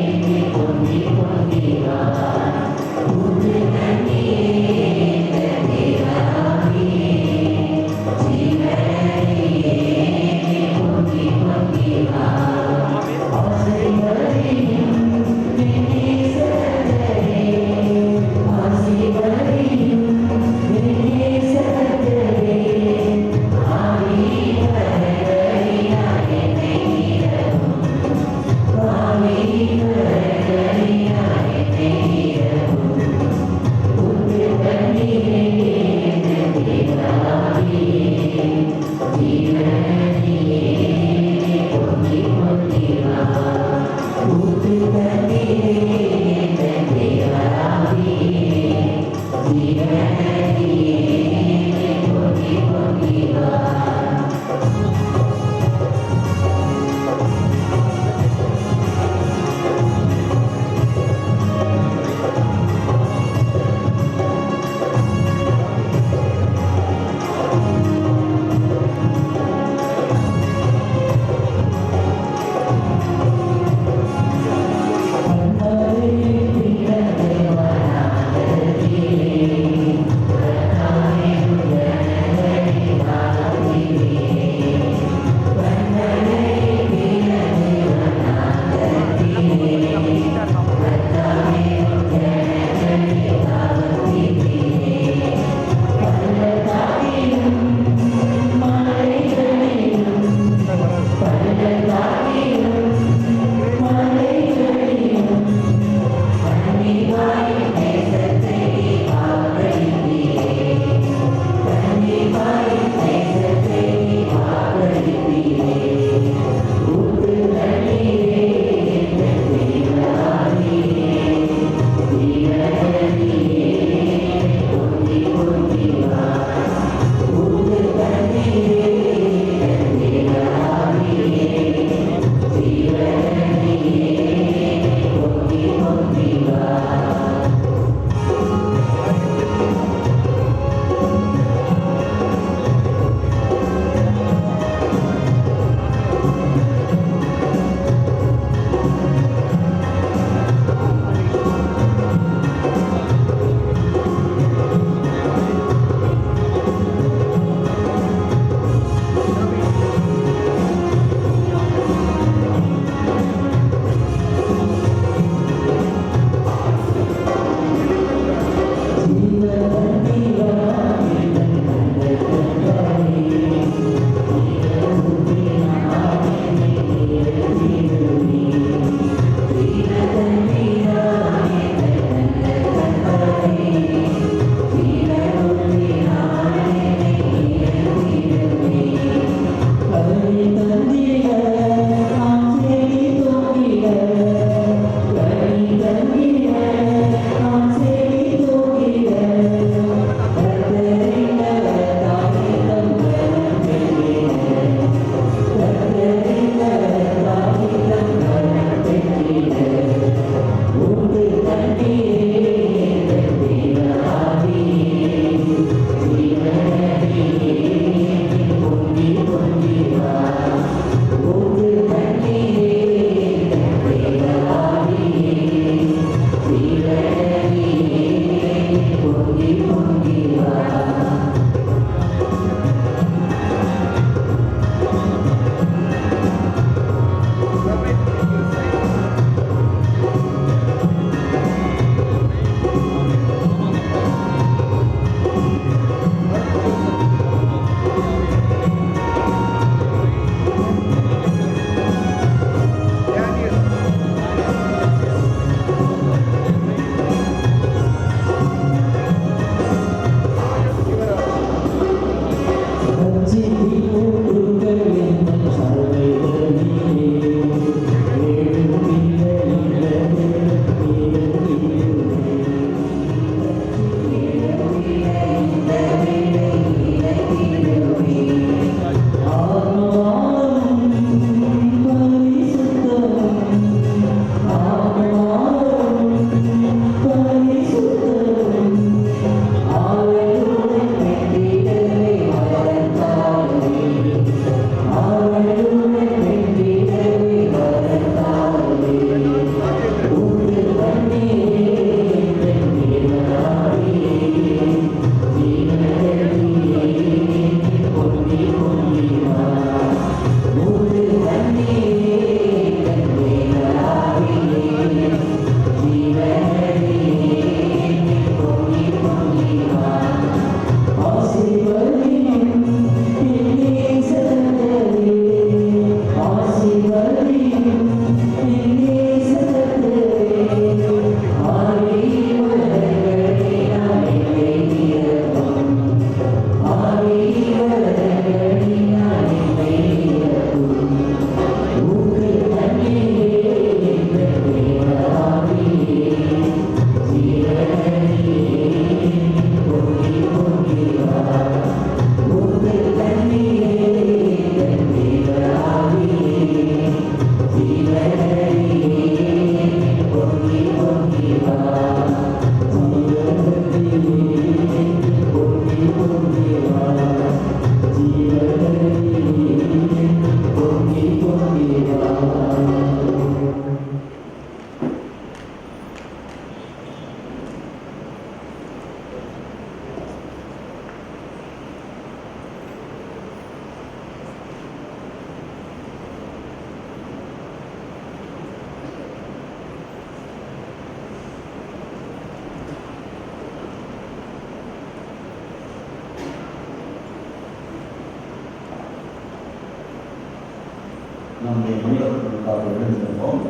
நம்முடைய மனிதர்களுக்காக எழுந்திருப்போம்.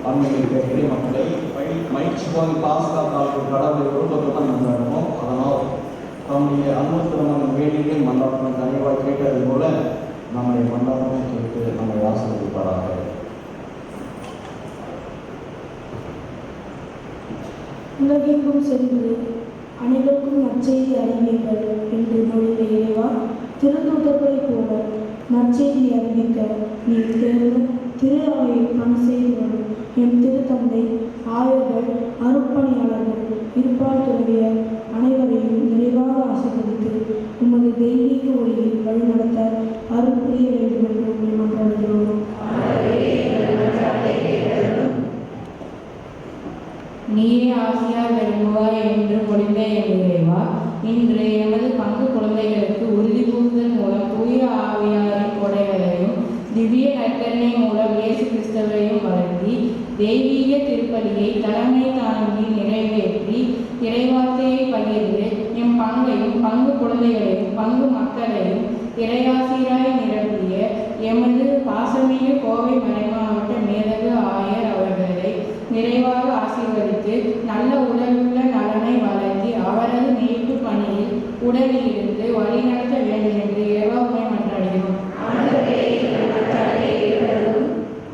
அண்மையில் கேட்கிற மக்களை மகிழ்ச்சிக்காக பாஸ்கா காலத்தில் கடவுளை குடும்பத்துடன் கொண்டாடுவோம். அதனால் நம்முடைய அனுமதிரமான வேண்டியை மன்றாட்டம் கனிவாய் கேட்டது போல நம்முடைய மன்றாட்டமும் கேட்டு நம்மை ஆசீர்வதிப்பாராக. உலகெங்கும் சென்று அனைவருக்கும் நற்செய்தி அறிவியுங்கள் என்று மொழிந்த இறைவா, திருத்தூதர்களைப் போல நற்செய்தி அறிவிக்க நீ தேர்ந்த திரு அவையை பணி செய்து வரும் என் திருத்தந்தை, ஆயர்கள், அருட்பணியாளர்கள், இருப்பார் துறவியர் அனைவரையும் நிறைவாக ஆசீர்வதித்து உமது தெய்வீக ஒளியில் வழிநடத்த அருள் புரிய வேண்டும் என்று உண்மை மன்றாடுகிறோம். நீயே ஆசியார் விரும்புவாய் என்று மொழிந்த என் இறைவா, இன்று எமது பங்கு குழந்தைகளுக்கு உறுதி பூசுதல் மூலம் தூய ஆவியாரின் கொடைகளையும் திவ்ய நற்கருணை மூலம் இயேசு கிறிஸ்துவையும் வழங்கி தெய்வீக திருப்பலியை தலைமை தாங்கி நிறைவேற்றி இறைவார்த்தையை பகிர்ந்து எம் பங்கையும் பங்கு குழந்தைகளையும் பங்கு மக்களையும் இறையாசிராய் நிரம்பிய எமது பாசமிகு கோவை மறைமாவட்ட மேதகு ஆயர் அவர்களை நிறைவாக ஆசீர்வதித்து நல்ல உடலுள்ள நலனை வழங்கி அவரது மீட்பு பணியில் உடனிருந்து வழிநடத்த வேண்டும் என்று இறைவாமை மன்றாடுகிறோம்.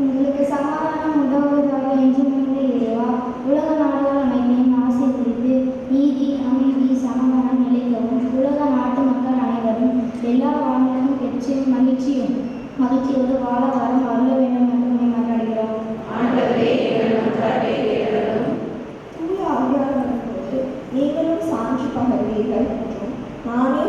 உங்களுக்கு சமாதானம் உதவுவதாக என்று முடிந்த இறைவா, உலக நாடுகள் அனைத்தையும் ஆசீர்வதித்து நீதி, அமைதி, சமாதானம் நிலைக்கவும் உலக நாட்டு மக்கள் அனைவரும் எல்லா வாழ்க்கையும் பெற்று மகிழ்ச்சியோடு வாழ வரம் அருள வேண்டும் என்று மன்றாடுகிறோம். தூய ஆவியார் வரும்போது நீங்களும் சான்று பகர்வீர்கள் என்றும் நானே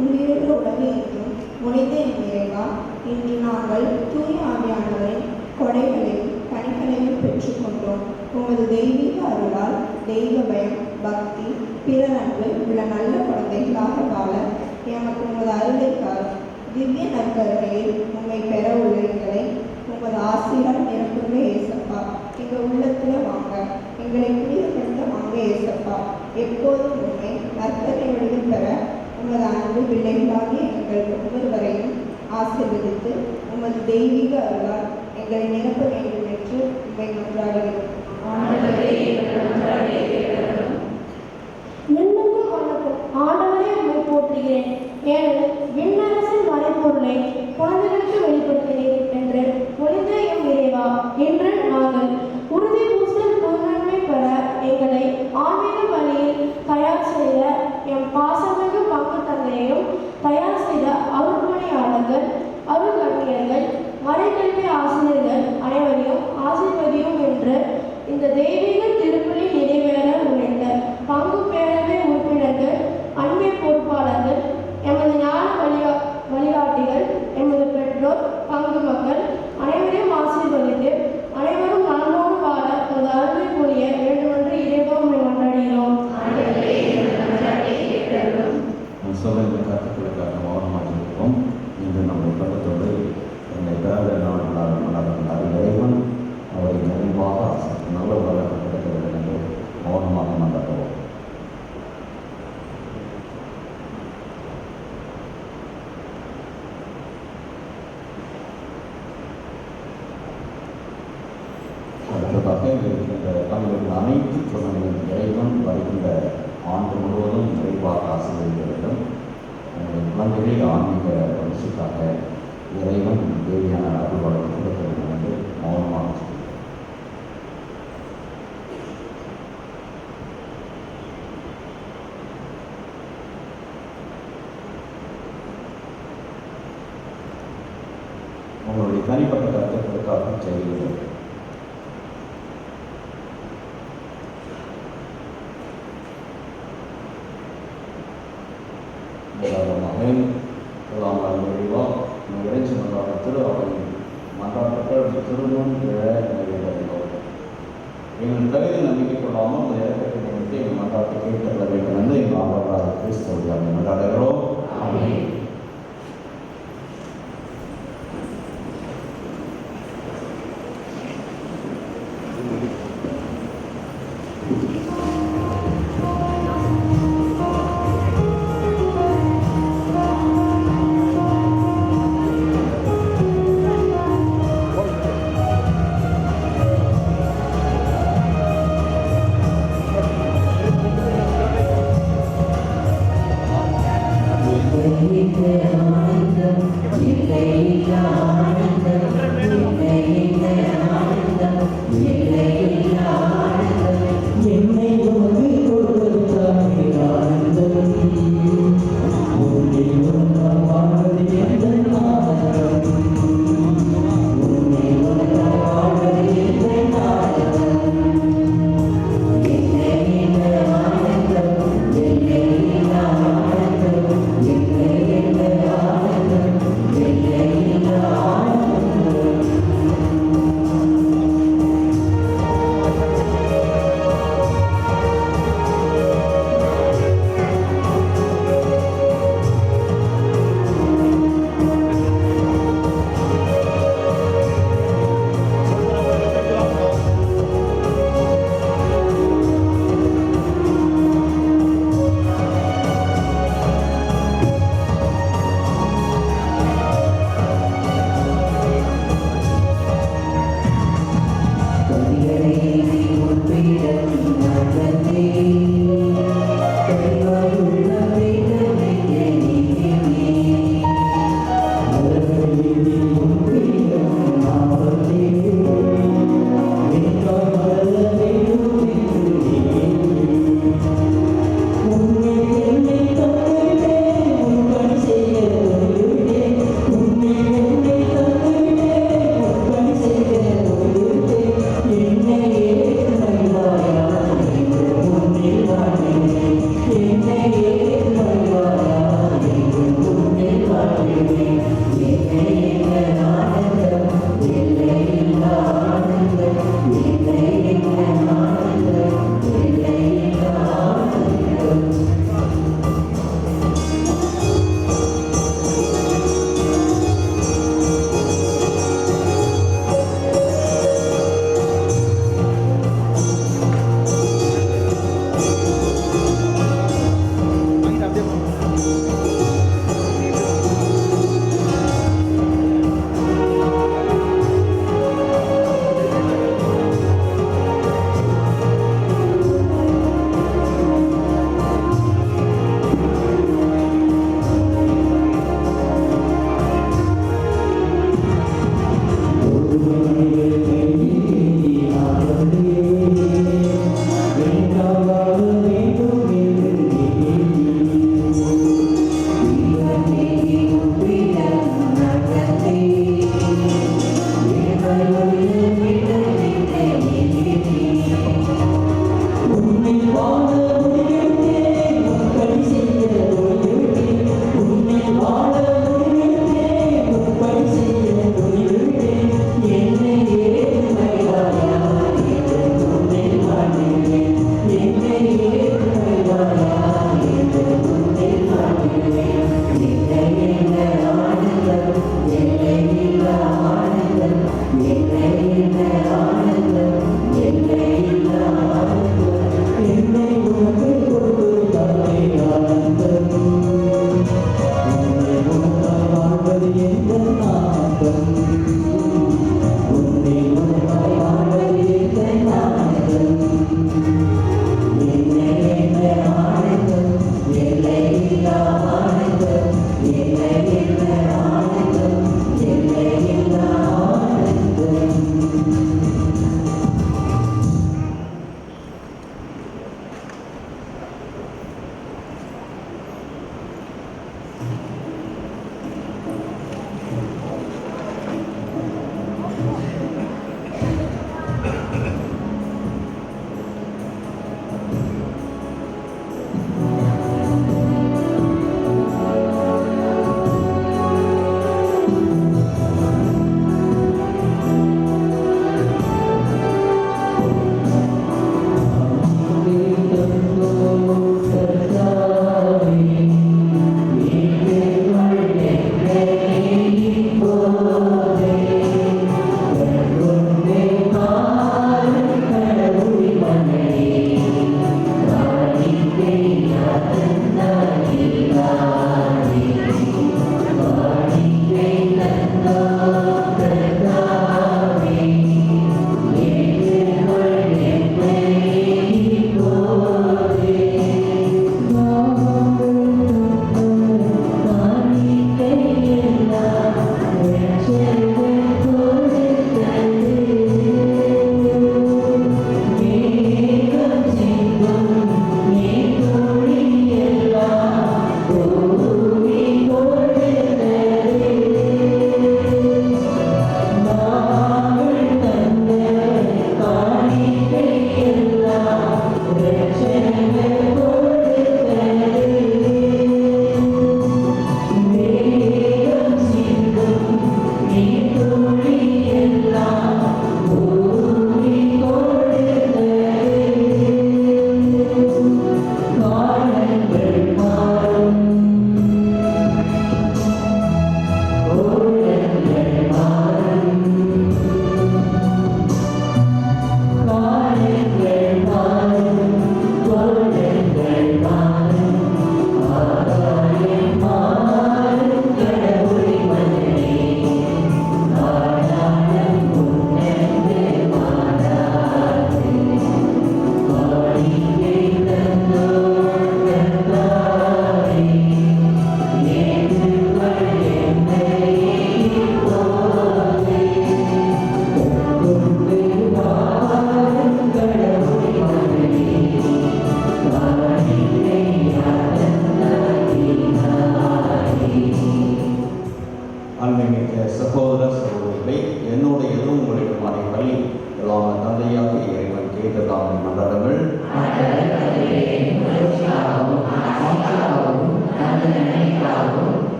உயிருள்ள உலகு என்றும் மொழிந்த என் இறைவா, இன்று நாங்கள் தூய ஆவியானவரின் கொடைகளையும் பணிகளையும் பெற்றுக்கொண்டோம். உமது தெய்வீக அருளால் தெய்வ பயம், பக்தி, பிறர் அன்பு உள்ள நல்ல குழந்தைகளாக வாழ எமக்கு உமது அருளை தாரும். திவ்ய நற்கருணையில் உம்மை பெற உள்ள எங்களை உமது ஆசிரியர் நிரப்புங்க ஏசப்பா. எங்கள் உள்ளத்தில் வாங்க, எங்களை புனிதப்படுத்த வாங்க ஏசப்பா. எப்போதும் உண்மை நற்கருணை வடிவில் பெற உமது அன்பு பிள்ளைகளாகி எங்கள் ஒவ்வொருவரையும் ஆசீர்வதித்து உமது தெய்வீக அருளால் எங்களை நிரப்ப வேண்டும் என்று உண்மை மன்றாடுகிறோம். விண்ணுக்கும் மண்ணுக்கும் ஆண்டவரே உம்மை போற்றுகிறேன். ஏனெனில் விண்ணரசின் மறைப்பொருளை குழந்தைகளுக்கு வெளிப்படுத்தினேன் என்று மொழிந்த எம் இறைவா, இன்று நாங்கள் உறுதி பூசல் பொருநன்மை பெற எங்களை ஆன்மீக வழியில் தயார் செய்த எம் பாசமிகு பங்கு தந்தையையும் தயார் செய்த அருள்பணியாளர்கள், அருள்கண்ணியர்கள், மறைக்கல்வி ஆசிரியர்கள் அனைவரையும் ஆசீர்வதியும் என்று இந்த தெய்வீக திருப்பலி நிறைவேற உழைத்த பங்கு பேரவை உறுப்பினர்கள், அன்பை பொறுப்பாளர்கள், எமது ஞான வழிகாட்டிகள், எமது பெற்றோர், பங்கு மக்கள் அனைவரையும் ஆசீர்வதித்து அனைவரும் நலமோடு வாழ ஒரு அருளை புரிய வேண்டுமென்று இறைவன் மன்றாடுகிறோம். சொல்ல கருத்துக்களுக்காக மௌனமாக இருக்கிறோம். இன்று நம்முடைய பக்கத்தோடு என்னை பிறந்த நாடுகளாக மலர்ந்தார் இறைவன் அவரை நிறைவாக நல்ல உலகம் கிடைக்க வேண்டும் என்று மௌனமாக மன்றாடுவோம். அடுத்ததாக இந்த தமிழர்கள் அனைத்து குழந்தைகளின் இறைவன் வருகின்ற ஆண்டு முழுவதும் நிறைவாக ஆசீர்வதிக்க வேண்டும். குழந்தைகளை ஆன்மீக வளர்ச்சிக்காக இறைவன் தேவையான அருள்வாளை கொடுக்க வேண்டும் என்று மௌனமாக உங்களுடைய தனிப்பட்ட கருத்துக்களுக்காக செய்கிறேன். இறைச்சி மன்றாட திரு அவை மன்றாட்டத்தில் திருமணம் நிறைவேறுகிறோம். எங்கள் தகுதி நம்பிக்கை கொள்ளாமல் அந்த இறக்கத்தை நிமித்து எங்கள் மன்றாட்டை கேட்டுக்கொள்ள வேண்டும் என்று எங்கள் ஆண்டவராக கிறிஸ்துவை மன்றாடுகிறோம். ஆமென்.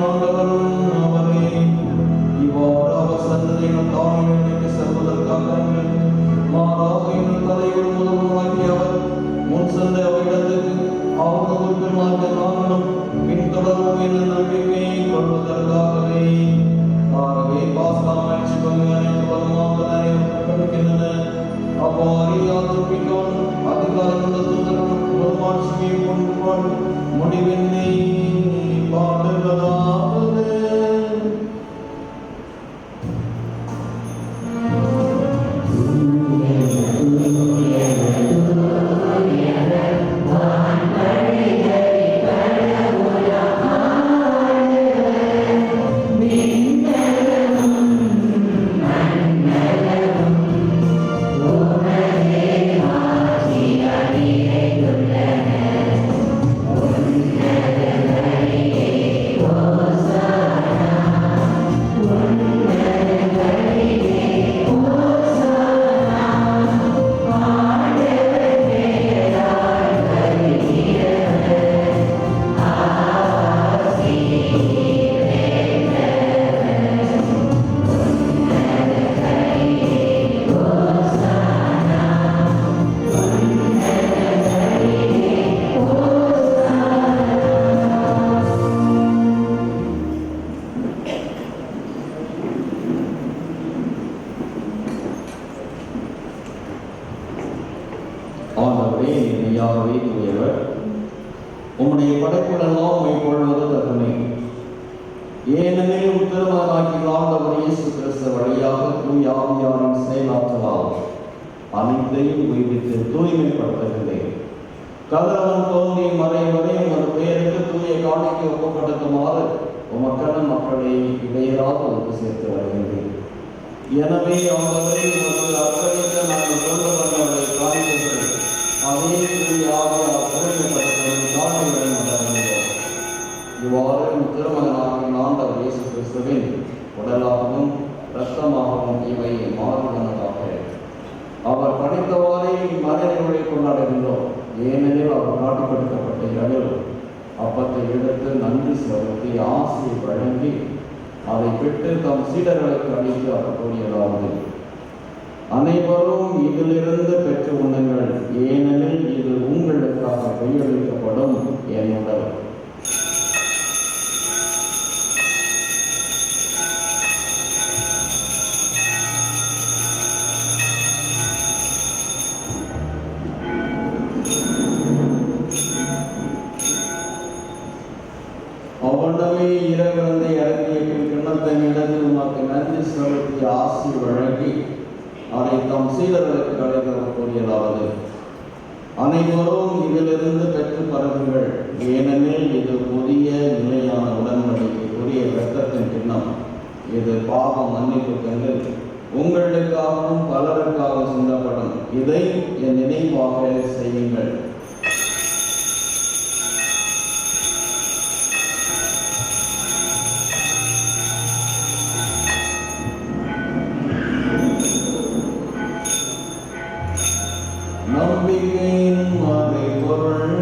ஆண்டவரும் அவரே இவ்வாறு அவர் சந்ததிகள் தாழ்வு அனைவரும் முதல்வராகிய அவர் முன் சென்ற அவரிடத்துக்கு அவர் உறுப்பினராக நாங்களும் பின்தொடரும் என்ற நம்பிக்கையை கொள்வதற்காகவே ஆகவே பாசலாமற்சி பங்கு அனைத்து வருமானங்கள் அனைவரும் கொடுக்கின்றன. அவ்வாறு யாத்திரிக்கவன் அதிகாரமுள்ள தூதரும் வருமாட்சியை கொண்டு முடிவின்றி பாடுவதாவது. உம்முடைய படைப்புகளெல்லாம் மேற்கொள்வது தகுமை. ஏனெனில் திருமகனாகிய ஆண்டவர் இயேசு கிறிஸ்து வழியாக தூய ஆவியாரின் செயலாற்றலால் அனைத்தையும் உயிர்ப்பித்து தூய்மைப்படுத்துகின்றேன். கதிரவன் தோன்றி மறைவரை உமது பெயருக்கு தூய காணிக்கை ஒப்புக்கொடுக்குமாறு உமக்கான மக்களை இடையராக ஒன்று சேர்த்து வருகின்றேன். எனவே ஆண்டவரை உமக்கு அர்ப்பணிக்க நாங்கள் கொண்டு வந்தவர்களை காணிக்கைகள் அதே தூய ஆவியார் தூய்மைப்படுத்தும் காணிகளை மலர்ந்தோம். இவ்வாறு திருமகனாகிய ஆண்டவர் இயேசு கிறிஸ்துவின் உடலாகவும் இரத்தமாகவும் இவை மாறுவனதாக அவர் படைத்தவாறே மனிதர்களை கொண்டாடுகின்றோம். ஏனெனில் அவர் காட்டுப்படுத்தப்பட்ட இரவில் அப்பத்தை எடுத்து நன்றி செலுத்தி ஆசியை வழங்கி அதை பெற்று தம் சீடர்களுக்கு அளித்து அவர் கூறியதாவது: அனைவரும் இதிலிருந்து பெற்று உண்ணுங்கள், ஏனெனில் இது உங்களுக்காக கையளிக்கப்படும் என் உடல். அவ்வண்ணமே இறைவனை இறங்கிய பின் கிண்ணத்தின் இடத்தில் உமக்கு நன்றி செலுத்தி ஆசி வழங்கி அதை தம் சீடர்களுக்கு அழைத்தவர் கூறியதாவது: அனைவரும் இதிலிருந்து பெற்று பரவுங்கள், ஏனெனில் இது புதிய நிலையான உடன்படிக்கைக்குரிய இரத்தத்தின் கிண்ணம். இது பாவம் மன்னிப்புக்கென்று உங்களுக்காகவும் பலருக்காக சிந்தப்படும். இதை என் நினைவாக செய்யுங்கள். நம்பிக்கையின் மறைபொருள்.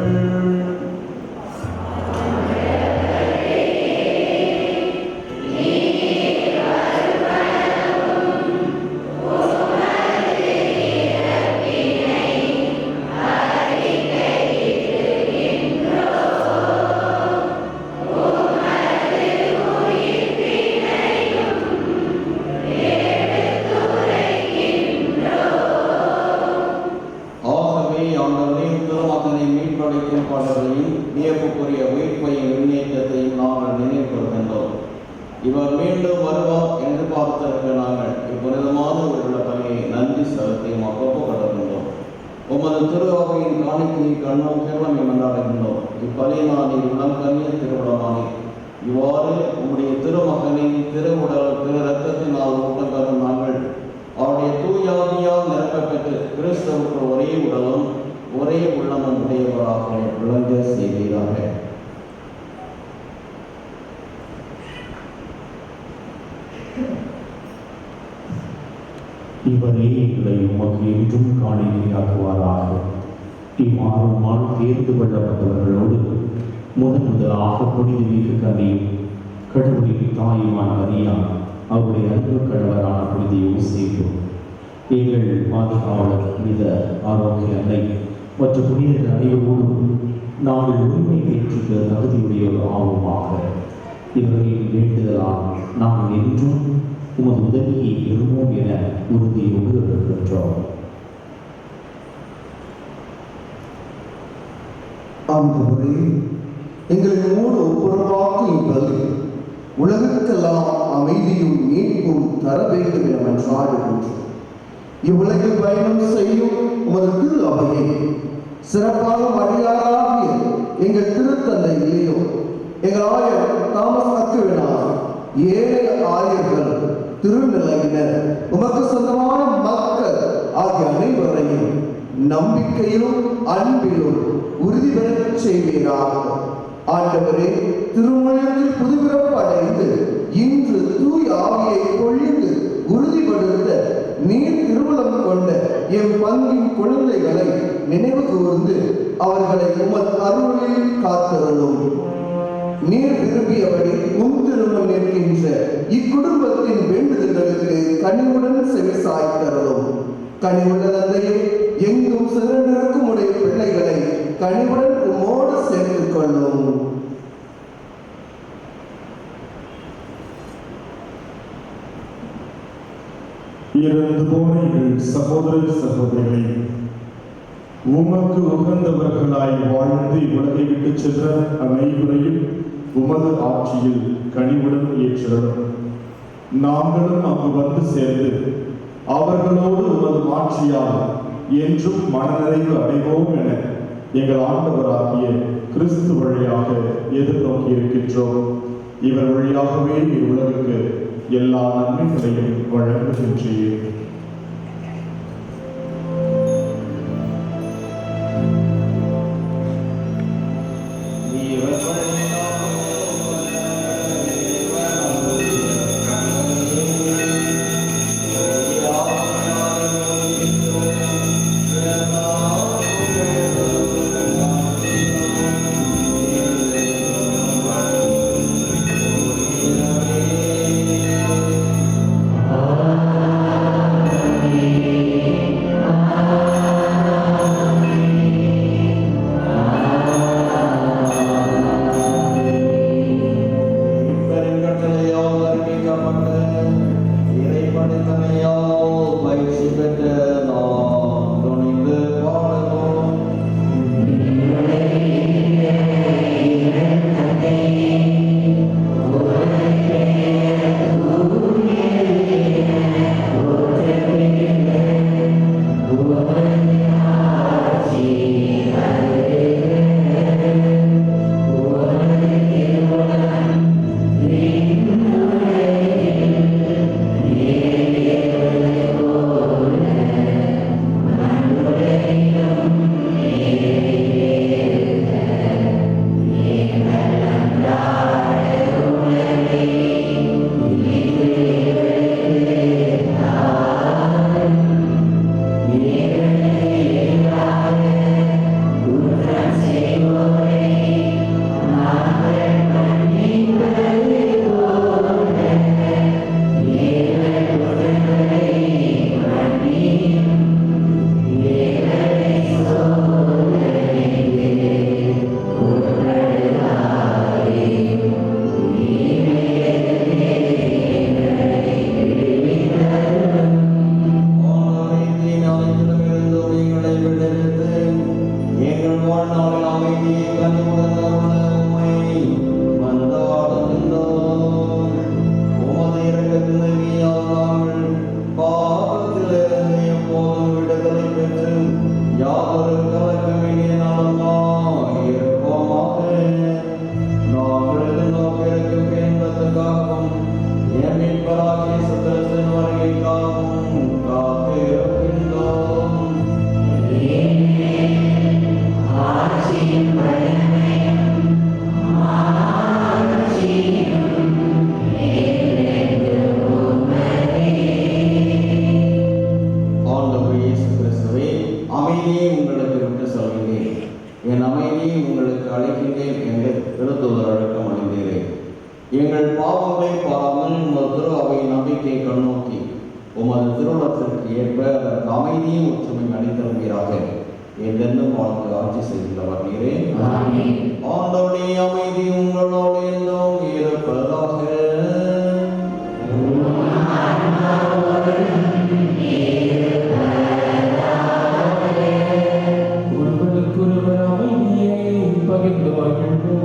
வியப்புக்குரிய உயிர்ப்பையும் முன்னேற்றத்தையும் நாங்கள் நினைவுறுகின்றோம். இவர் மீண்டும் வருவார் என்று பார்த்திருக்க நாங்கள் இப்புனிதமான ஒரு பணியை நன்றி செலுத்தி ஒப்பு கொடுக்கின்றோம். உமது திருவாவையின் காணிக்கையை கண்ணோம் கேவலமை கொண்டாடுகின்றோம். இப்பலியினால் உள்ளம் கண்ணிய திருவிழமானே, இவ்வாறு உம்முடைய திருமகனின் திருவுடல் திரு இரத்தத்தினால் ஊட்டம் பெறும் நாங்கள் அவருடைய தூயாவியால் நிரப்ப பெற்று கிறிஸ்தவுக்கு ஒரே உடலும் ஒரே உள்ளமும் உடையவராக விளங்க செய்வீராக. இவரே எங்களை உமக்கு என்றும் காணிக்கையாக்குவாராக. இம்மாறுமால் தேர்ந்து கொள்ளப்பட்டவர்களோடு முதலாக புனித வீட்டு கனியும் கடவுளின் தாயுமான மரியா, அவருடைய அன்பு கணவரான புனித யோசேப்பு, எங்கள் பாதுகாவலர் புனித ஆரோக்கிய அன்னை மற்றும் புனிதர்கள் அனைவரோடும் நாங்கள் உரிமை பெற்றுக்க தகுதியுடையோர் ஆவோமாக. இவர்களின் வேண்டுதலால் நாங்கள் என்றும் உமது உதவியை பெறுவோம் என உறுதியோடு இருக்கின்றோம். ஆண்டவரே, எங்களின் மூடு ஒப்புரவாக்கும் இப்பதி உலகத்துக்கெல்லாம் அமைதியும் மீட்பும் தர வேண்டும் என மன்றாடுகின்றோம். இவ்வுலகில் பயணம் செய்யும் உமது திரு அவையை சிறப்பாக அடியாராகிய எங்கள் திருத்தந்தை இல்லையோ எங்கள் ஆயர் தாமஸ் அக்குவினார், ஏழை ஆயர்கள், திருநிலையினர், உமக்கு சொந்தமான மக்கள் ஆகிய அனைவரையும் நம்பிக்கையிலும் அன்பிலும் உறுதி பெறச் செய்வீராக. ஆண்டவரே, திருமணத்தில் புதுப்பிறப்பு அடைந்து இன்று தூய ஆவியை பொழிந்து உறுதிப்படுத்த நீர் திருமணம் கொண்ட எம் பங்கின் குழந்தைகளை நினைவு கூர்ந்து அவர்களை உமது அருளில் காத்தருளும். நீர் விரும்பியபடி திருமணம் நிற்கின்ற இக்குடும்பத்தின் வேண்டுதல்களுக்கு கனிவுடன் செவி சாய்த்தருளும். கனிவுள்ள தந்தையே, எங்கும் சிறந்திருக்கும் உடைய பிள்ளைகளை கனிவுடன் உமோடு சேர்த்துக் கொள்ளும். இறந்து போன எங்கள் சகோதர சகோதரிகளை உமக்கு உகந்தவர்களாய் வாழ்ந்து உலகை விட்டு சென்ற அனைவரையும் உமது ஆட்சியில் கனிவுடன் ஏற்றலும். நாங்களும் அங்கு வந்து சேர்ந்து அவர்களோடு உமது ஆட்சியால் என்றும் மனநிறைவு அடைவோம் என எங்கள் ஆண்டவராகிய கிறிஸ்து வழியாக எதிர்நோக்கி இருக்கின்றோம். இவர் வழியாகவே உலகுக்கு எல்லா நன்மைகளையும் வழங்குகின்றீர். உமது திருவுளத்திற்கு ஏற்ப அதற்கு அமைதியும் ஒற்றுமையும் அளித்தருவீராக. என்றென்றும் வாழ்ந்து ஆட்சி செய்கின்றவர் நீரே. ஆண்டவருடைய அமைதி உங்களோடு என்றும் இருப்பதாக. ஒருவருக்கொருவர் அமைதியை பகிர்ந்து வாழ்கின்றோம்.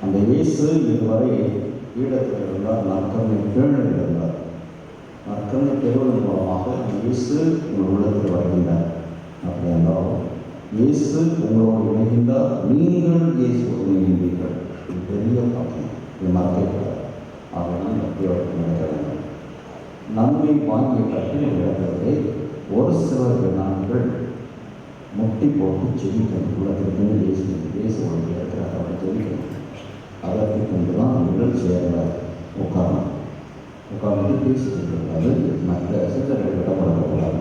அந்த இயேசு இதுவரை பீடத்தில் இருந்தார், நற்கருணை பேணில் இருந்தார். நற்கருணை பெறுவதன் மூலமாக இயேசு உங்கள் உள்ளத்தில் வருகின்றார். அப்படி என்றாலும் இயேசு உங்களோடு இணைகின்றார், நீங்கள் இயேசுவோடு இணைகின்றீர்கள். இது பெரிய பாக்கியம், இது மறக்கக்கூடாது. ஆகவே பக்தியோடு நடக்க வேண்டும். நன்மை வாங்கிய கட்டில் இடத்திலே ஒரு சிலர் நாட்கள் முட்டி போட்டு செடிக்கணும். உள்ளத்திற்கு இயேசுவோடு இருக்கிறார், அவர் செடிக்கணும். அதற்கு கொண்டு தான் உடல் சேர்ந்த உட்கார்ந்து பேசிட்டு மற்ற சிந்தனைகள் விடப்படக்கூடாது.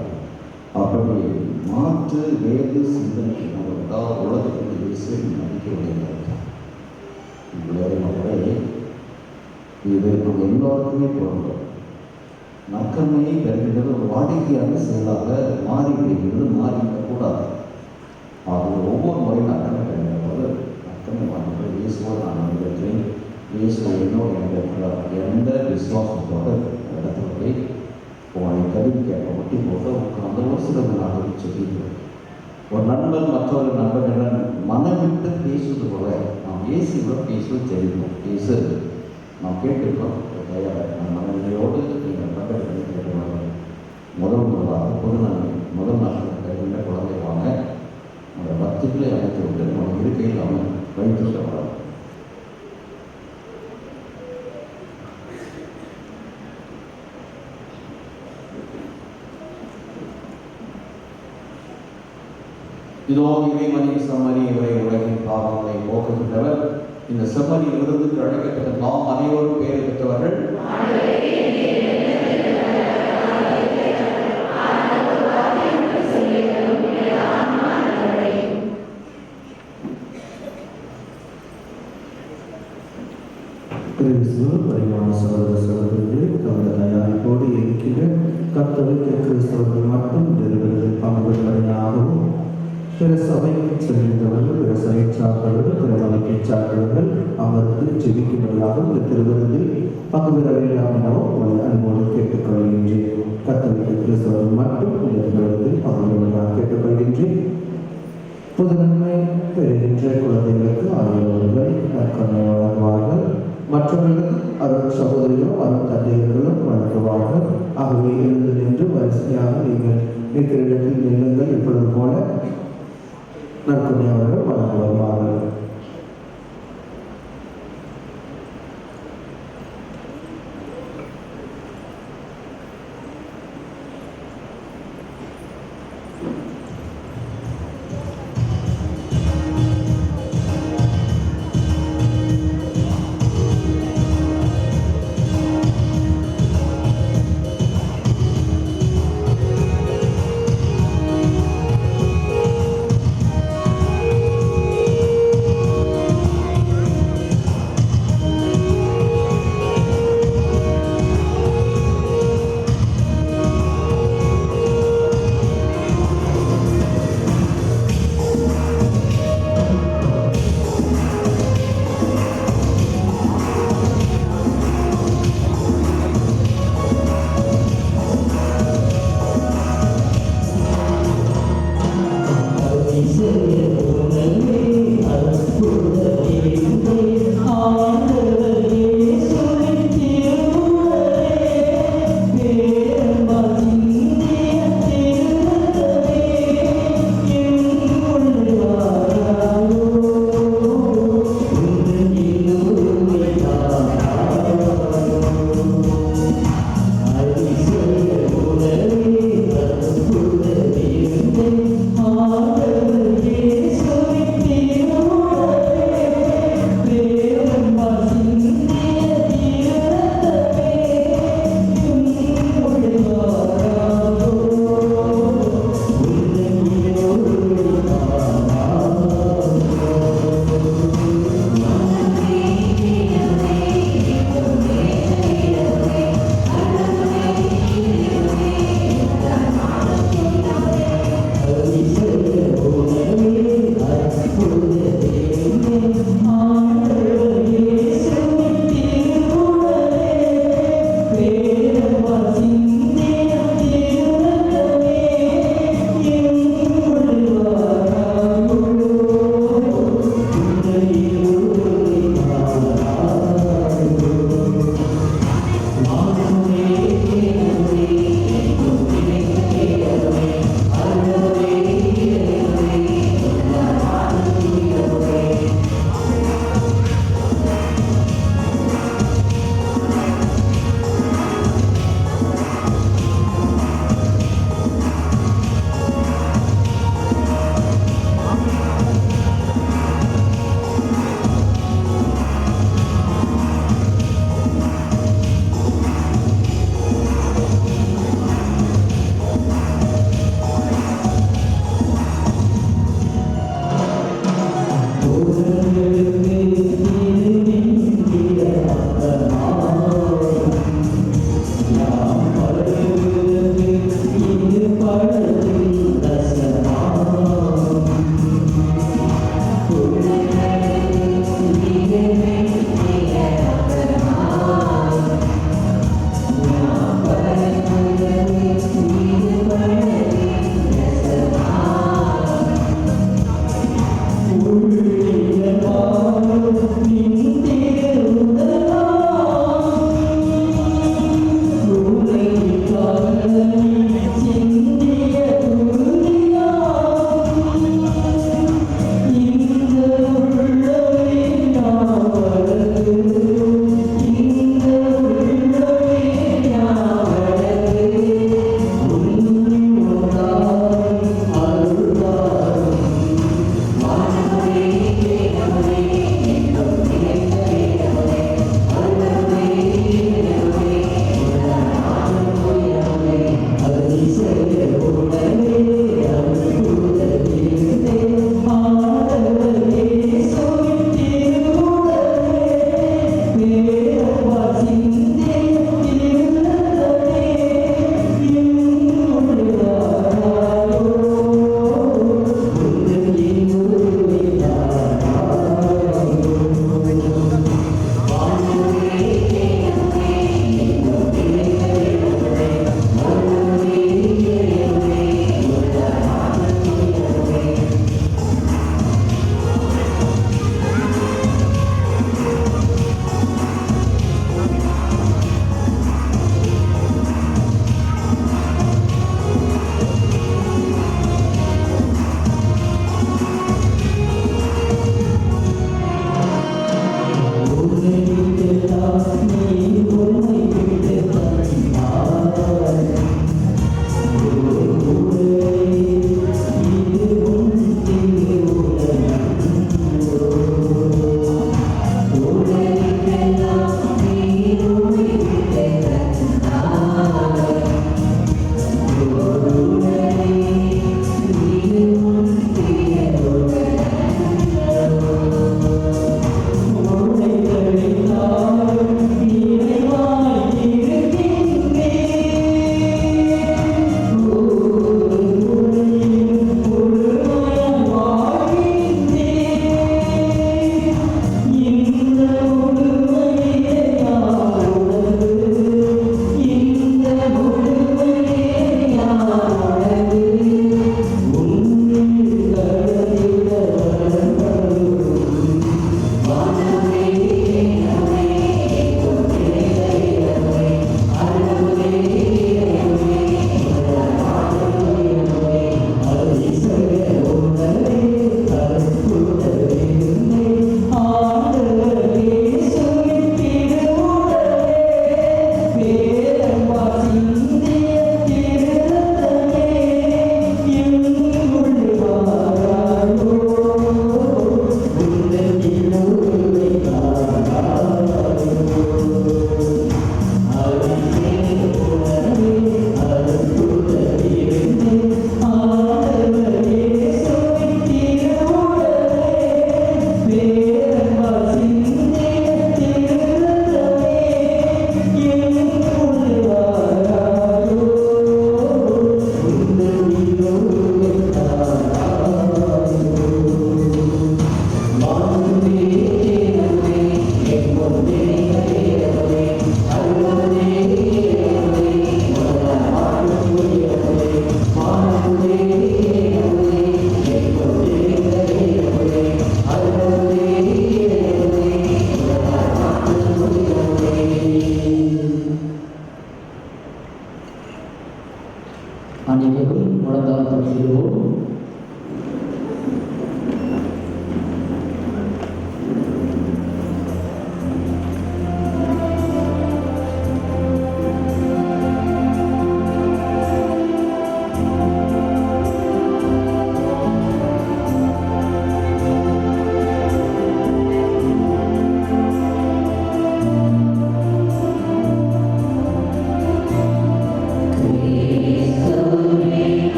அப்படி மாற்று வேறு சிந்தனை நம்ம உலகத்தில் இயேசு நம்பிக்கையுடைய முறை இது நம்ம எல்லோருக்குமே பொருந்தும். நற்கருணையை பெறுகின்றது ஒரு வாடிக்கையான செயலாக மாறிவிடுகிறது, மாறிவிடக்கூடாது. ஆகவே ஒவ்வொரு முறையும் நற்கருணை பெறுகின்ற போது நற்கருணை வாங்கிட்டு இயேசுவோடு நான் நம்பிக்கிறேன், இயேசுவை என்னோடு இணைந்திருக்கிறார் எந்த விசுவாசத்தோடு இடத்துல போய் உங்களை கருவி கேட்க ஒட்டி போட்டு உட்கார்ந்து ஒரு சில நாள் சொல்லிட்டு ஒரு நண்பன் மற்றொரு நண்பனிடம் மனவிட்டு பேசுவது போல நாம் இயேசுவோட பேசுவது தெரியும். இயேசு நாம் கேட்டிருக்கோம் தயாராக நம் மனநிலையோடு நீங்கள் பக்கத்தில் கேட்டுவாங்க. முதலாக முதல் நாட்கள் கைவிட்ட குழந்தை வாங்க அந்த பக்திகளை அமைத்து விட்டு நம்ம இருக்கையில் அவன் வைத்து வராங்க. இதோ இறைவனின் செம்மறி, இவரை உலகின் பாவங்களை போக்குகின்றவர். இந்த செம்மறி விருதுக்கு அழைக்கப்பட்ட நாம் அனைவரும் பெயர் பெற்றவர்கள். பரிமாண சகோதர சகோதரிகளே, தமது தயாரிப்போடு இருக்கின்ற கத்தோலிக்க கிறிஸ்தவர்கள் மட்டும் நிறுவனத்தில் பங்குபெறுவதாகவும் பிற சபையை செல்கின்றவர்கள், பிற சபை சார்ந்தவர்கள், பிற மதத்தை சார்ந்தவர்கள் அமர்ந்து ஜெபிக்கும்படியாகவும் இந்த திருவிருந்தில் பங்கு பெற வேண்டாம் எனவும் உங்களை அன்போடு கேட்டுக்கொள்கின்றேன். கத்தோலிக்க கிறிஸ்தவர்கள் மட்டும் இந்த திருவிருந்தில் பங்குபெறுவதாக கேட்டுக்கொள்கின்றேன். பொது நன்மை பெறுகின்ற குழந்தைகளுக்கு ஆகியோர்கள் நற்கருணை வழங்குவார்கள். மற்றவர்களுக்கு அருள் சகோதரிகளும் அருள் தந்தையர்களும் வழங்குவார்கள். ஆகவே எழுந்து நின்று வரிசையாக நீங்கள் இருக்கிற இடத்தில் நில்லுங்கள். இப்பொழுது போல நற்கருணை அவர்கள் வழங்க வருவார்கள்.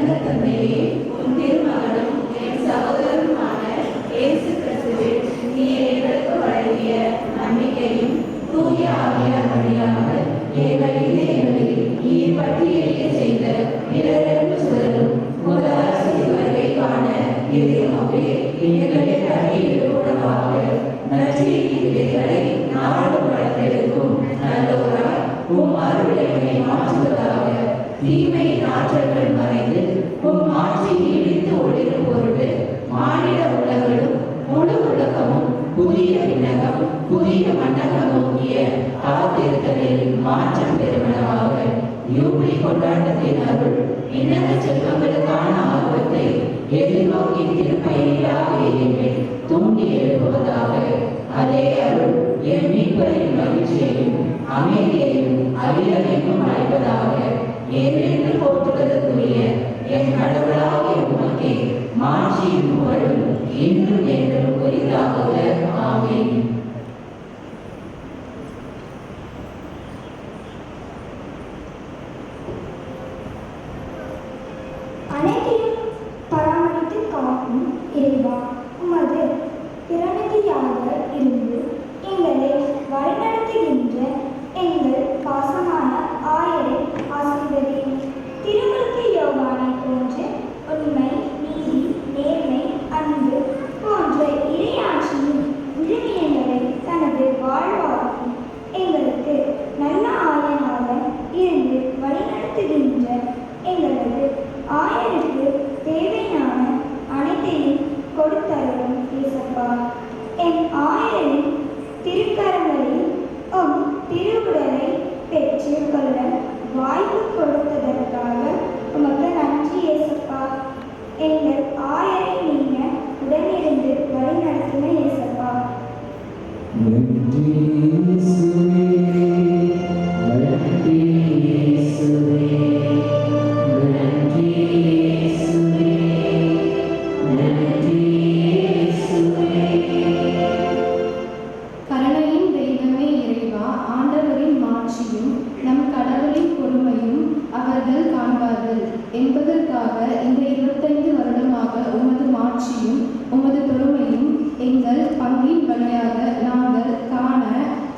நல்ல தந்தையே, உன் திருமகனும் என் சகோதரனுமான இயேசு கிறிஸ்துவில் நீர் எங்களுக்கு வழங்கிய நம்பிக்கையும் தூய ஆவியார் வழியாக எங்கள் இதயங்களில் நீர் பற்றிய செய்த பிறரன்பு சுடரும் ஒரு அரசியல் வருகை காண எதிர்நோக்கி எங்களை அறிவுடமாக நற்செய்தியின் விதைகளை நாடும் வளர்த்தெடுக்கும் நல்லோராய் உம் அருளையை மாற்றுவதாக தீமையின் ஆற்றல்கள் மறைந்து உம் ஆட்சி நீடித்து ஒளிரும் பொருட்டு மாநில உலகளும் முழு உலகமும் புதிய விண்ணகம் புதிய மண்டகம் நோக்கிய காத்திருத்தலில் மாற்றம் பெறுவனவாக யூபிலி கொண்டாட்டத்தின் அருள் இன்னத செல்வங்களுக்கான ஆர்வத்தை எதிர்நோக்கி திருப்பயிலாக என்னை தூண்டி எழுப்புவதாக அதே அருள் என் மீட்பரின் மகிழ்ச்சியையும் அமைதியையும் அறியலையும் அழைப்பதாக ஏனென்று போற்றுவதற்குரிய என் கடவுளாகிய உமக்கே மாட்சியும் புகழும் இன்றும் என்றும் உரித்தாக. ஆமென். அனைத்தையும் பராமரித்து காக்கும் இறைவா, உமது பிரதிநிதியாக இருந்து எங்களை வழிநடத்துகின்ற எங்கள் பாசமான ஆயரை ஆசீர்வதியும். திருமுழுக்கு யோவானை போன்ற உண்மை, நீதி, நேர்மை, அன்பு போன்ற இறையாட்சியின் விழுமியங்களை தனது வாழ்வாக்கி எங்களுக்கு நல்ல ஆயனாக இருந்து வழிநடத்துகின்ற எங்களது ஆயருக்கு தேவையான அனைத்தையும் கொடுத்தருளும் இயேசப்பா. என் ஆயரின் திருக்கரங்களில் உம் திருவுடலை பெற்றுக்கொள்ள வாய்ப்பு கொடுத்ததற்காக உமக்கு நன்றி இயேசப்பா. எங்கள் ஆயரை நீங்க உடனிருந்து வழிநடத்தின இயேசப்பா. கருணையின் தெய்வமே இறைவா, ஆண்டவரின் மாட்சியும் நம் கடவுளின் பொறுமையும் அவர்கள் காண்பார்கள் என்பதற்காக இந்த 25 வருடமாக உமது மாட்சியும் உமது பொறுமையும் எங்கள் பங்கின் வழியாக நாங்கள் காண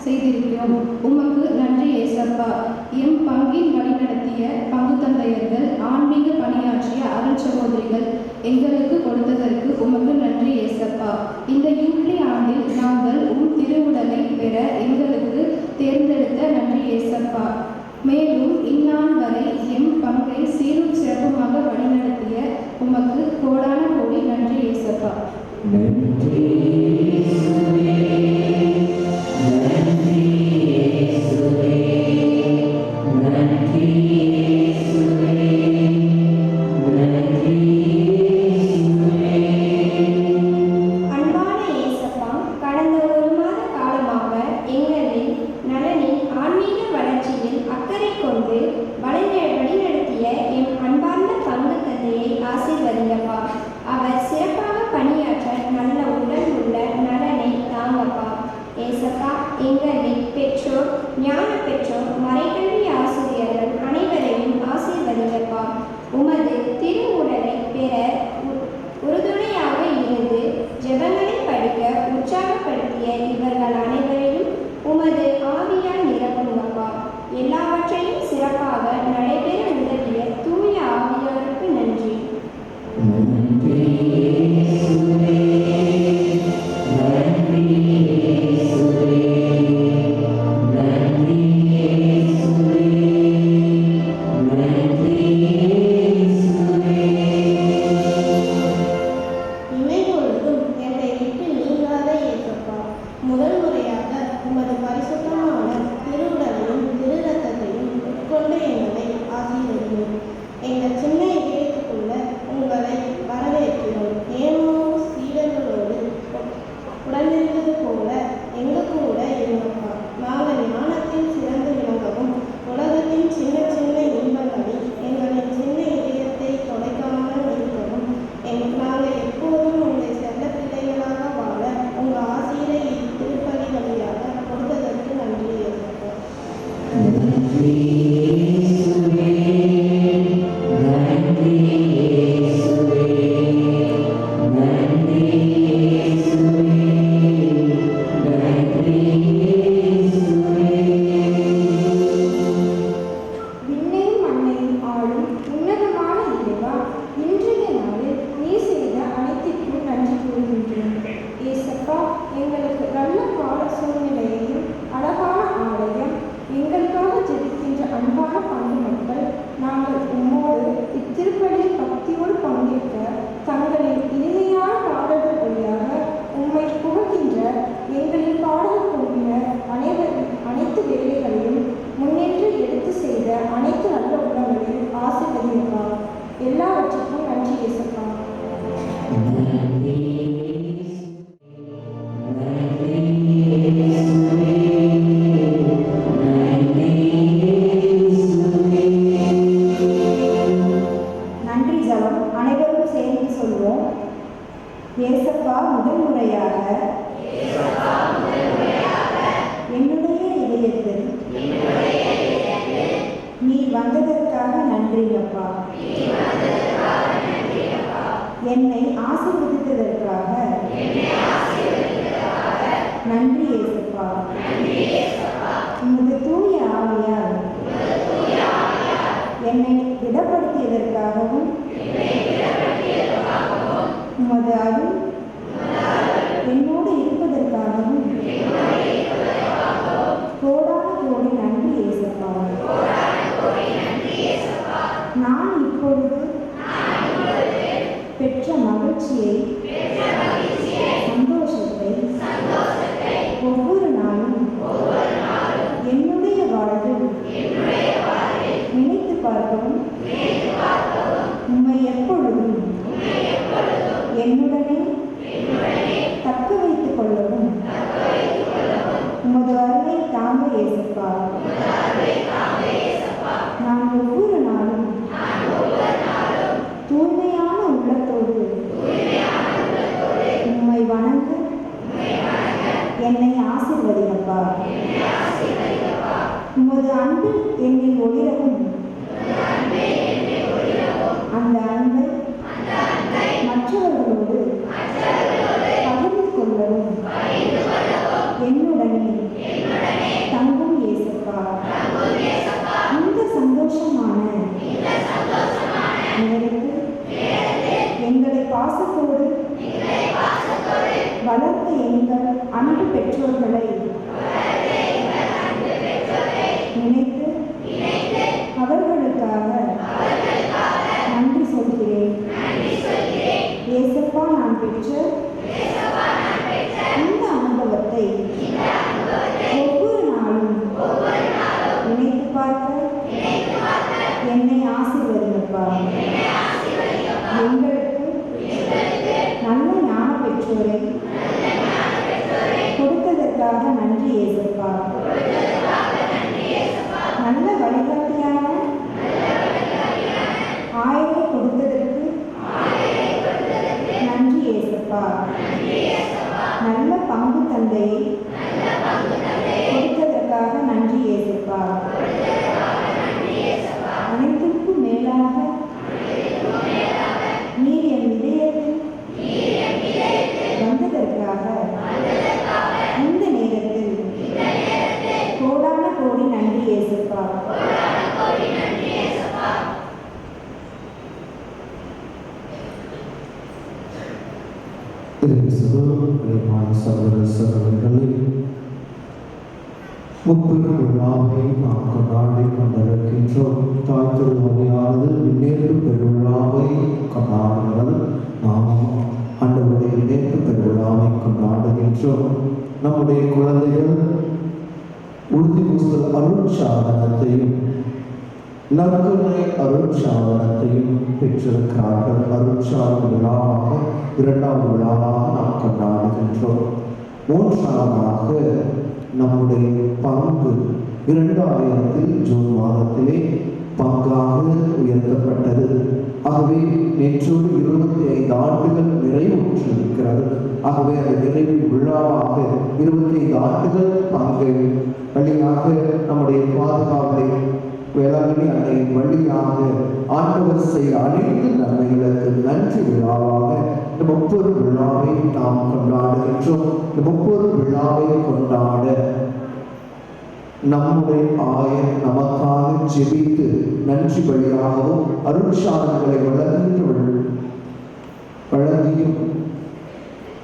செய்திருக்கிறோம். உமக்கு நன்றி ஏசப்பா. எம் பங்கின் வழிநடத்திய பங்கு தந்தையர்கள், ஆன்மீக பணியாற்றிய அருள் சகோதரிகள் எங்களுக்கு கொடுத்ததற்கு உமக்கு நன்றி ஏசப்பா. இந்த யூப்ளி ஆண்டில் நாங்கள் உம் திருவுடலை பெற எங்களுக்கு தேர்ந்தெடுத்த நன்றி ஏசப்பா. மேலும் இந்நாள் வரை எம் பங்கை சீரும் சிறப்புமாக வழிநடத்திய உமக்கு கோடான கோடி நன்றி ஏசப்பா. அன்பான இயேசப்பா, கடந்த ஒரு மாத காலமாக எங்களின் நலனின் ஆன்மீக வளர்ச்சியில் அக்கறை கொண்டு வழிநடத்திய எம் அன்பார்ந்த பங்கு தந்தையை ஆசீர்வதிங்கப்பா. அவர் சிறப்பாக பணியாற்ற நல்ல உடல் உள்ள முறையாக என்னுடைய இதயத்தில் நீ வந்ததற்காக நன்றி அப்பா. என்னை ஆசீர்வதித்ததற்காக நன்றி இயேசுப்பா. உமது தூய ஆவியால் என்னை திடப்படுத்தியதற்காகவும் உமது அருள் என்னோடு இருப்பதற்காகவும் கோடான கோடி நன்றி இயேசுப்பா. நான் இப்பொழுது பெற்ற மகிழ்ச்சியை சந்தோஷத்தை ஒவ்வொரு நாளும் என்னுடைய வாழ்வில் நினைத்து பார்க்கவும் உம்மை எப்பொழுதும் என்னுடனே தக்க வைத்துக் கொள்ளவும் உமது அருளை தாங்க இயேசுப்பா. நான் ஒவ்வொரு நாளும் தூய்மையான உள்ளத்தோடு உம்மை வணங்க என்னை ஆசீர்வதிப்பா. உமது அன்பில் என்னில் ஒளிரவும் அந்த அன்பை மற்றவர்களோடு பகிர்ந்து கொள்ளவும் என்னுடனே தங்கும் இயேசுப்பா. இந்த சந்தோஷமான நேரத்தில் எங்களை பாசத்தோடு வளர்த்த எங்கள் அன்பு பெற்றோர்களை நினைத்து அவர்களுக்காக நன்றி சொல்கிறேன். இயேசுப்பா, நான் பெற்ற இந்த அனுபவத்தை ஒவ்வொரு நாளும் நினைத்து பார்க்க என்னை ஆசீர்வதிப்பா. எங்களுக்கு நல்ல ஞான பெற்றோரை கொடுத்ததற்காக நன்றி இயேசுப்பா. நல்ல வழிகாட்டியான ஆயரை கொடுத்ததற்கு நன்றி இயேசுப்பா. நல்ல பங்கு தந்தையை கொடுத்ததற்காக நன்றி இயேசுப்பா. அனைத்திற்கும் மேலாக நீர் என் இதயத்தில் வந்ததற்காக இந்த நேரத்தில் கோடான கோடி நன்றி இயேசுப்பா. சகோதர சகோதரிகளே, முப்பெரும் விழாவை நாம் கொண்டாடி கொண்டிருக்கின்றோம். தாய் திருமொழியானது இணைப்பு பெருவிழாவை கொண்டாடுகிறது. நாம் ஆண்டவருடைய இணைப்பு பெருவிழாவை கொண்டாடுகின்றோம். நம்முடைய குழந்தைகள் உறுதி பூசல் அருட்சாதனத்தையும் நற்கருணை அருட்சாதனத்தையும் பெற்றிருக்கிறார்கள். அருட்சாதன விழாவாக இரண்டாவது விழாவாக நாம் கொண்டாடுகின்றோம். மூன்றாவதாக நம்முடைய பங்கு 2000 ஜூன் மாதத்திலே பங்காக உயர்த்தப்பட்டது. ஆகவே நேற்றோடு 25 ஆண்டுகள் நிறைவுற்றிருக்கிறது. ஆகவே அந்த நிறைவு விழாவாக 25 ஆண்டுகள் பங்கை வழியாக நம்முடைய பாதுகாவலை வேளாங்கண்ணி அன்னையின் வழியாக ஆண்டவர் செய்ய அனைத்து நன்மைகளுக்கு நன்றி விழாவாக இந்த 30 விழாவை நாம் கொண்டாடுகின்றோம். இந்த 30 விழாவை கொண்டாட நம்முடைய ஆயர் நமக்காக ஜெபித்து நன்றி வழியாகவும் அருட்சாதனங்களை வழங்கியும்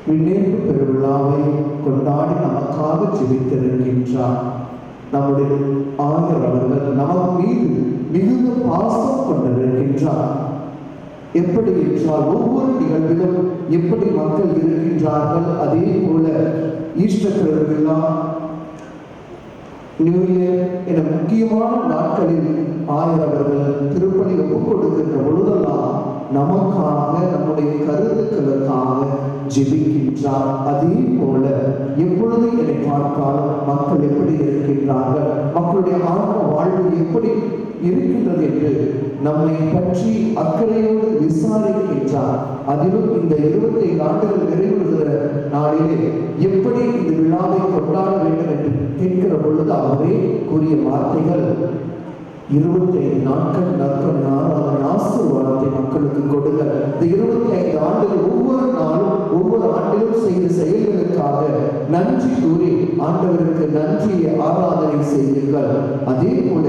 விண்ணேற்பு பெருவிழாவை கொண்டாடி நமக்காக ஜெபித்திருக்கின்றார். நம்முடைய ஆயர் அவர்கள் நமக்கு மீது மிகுந்த பாசம் கொண்டிருக்கின்றார். எப்படி என்றால் ஒவ்வொரு நிகழ்விலும் எப்படி மக்கள் இருக்கின்றார்கள், அதே போல ஈஸ்டர் பெருவிழா, நியூ இயர் என முக்கியமான நாட்களில் ஆயர் அவர்கள் திருப்பலி ஒப்புக் கொடுக்கின்ற பொழுதெல்லாம் நமக்காக நம்முடைய கருத்துக்களுக்காக ஜெபிக்கின்றார். அதே போல எப்பொழுது என்னை பார்த்தாலும் மக்கள் எப்படி இருக்கின்றார்கள், மக்களுடைய ஆன்ம வாழ்வு எப்படி இருக்கின்றது என்று நம்மை பற்றி அக்கறையோடு விசாரிக்கின்றார். அதிலும் இந்த 25 ஆண்டுகள் நிறைவுறுகிற நாளிலே எப்படி இந்த விழாவை கொண்டாட வேண்டும் என்று கேட்கிற பொழுது அவரே கூறிய வார்த்தைகள், 25 நாட்கள் நற்கருணை ஆசீர்வாதத்தை மக்களுக்கு கொடுங்க. இந்த 25 ஆண்டுகள் ஒவ்வொரு நாளும் ஒவ்வொரு ஆண்டிலும் செய்த செயல்களுக்காக நன்றி கூறி ஆண்டவருக்கு நன்றியை ஆராதனை செய்யுங்கள். அதே போல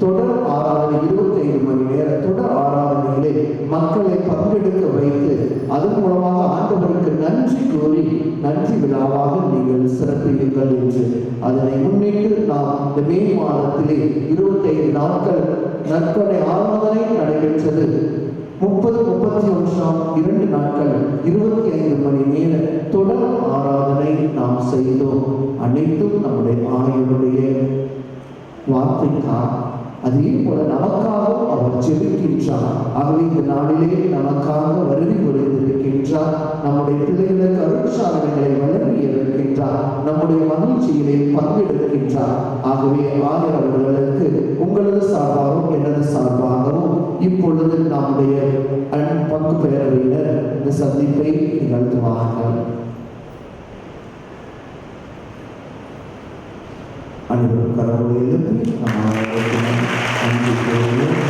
தொடர் ஆராதனை 25 மணி நேர தொடர் ஆராதனையிலே மக்களை பங்கெடுக்க வைத்து அதன் மூலமாக ஆண்டவருக்கு நன்றி கூறி நன்றி விழாவாக நீங்கள் சிறப்பியுங்கள் என்று அதனை முன்னிட்டு நாம் இந்த மே மாதத்திலே 25 நாட்கள் நற்கருணை ஆராதனை நடைபெற்றது. 30-31 2 நாட்கள் 25 மணி நேர தொடர் ஆராதனை நாம் செய்தோம். அனைத்தும் நம்முடைய ஆயுளுடைய வார்த்தைக்காக, அதே போல நமக்காகவும் அவர் ஜெபிக்கின்றார். ஆகவே இந்த நாளிலே நமக்காக வருகை புரிந்திருக்கின்றார். நம்முடைய பிள்ளைகளுக்கு அருட்சாதனைகளை வழங்கி இருக்கின்றார். நம்முடைய மகிழ்ச்சியிலே பங்கெடுக்கின்றார். ஆகவே ஆயர் அவர்களுக்கு உங்களது சார்பாகவும் எனது சார்பாகவும் இப்பொழுது நம்முடைய பங்கு பேரவையினர் இந்த சந்திப்பை நிகழ்த்துவார்கள். அனைவரும் கரங்களை எழுப்பி நன்றி கூறுவோம்.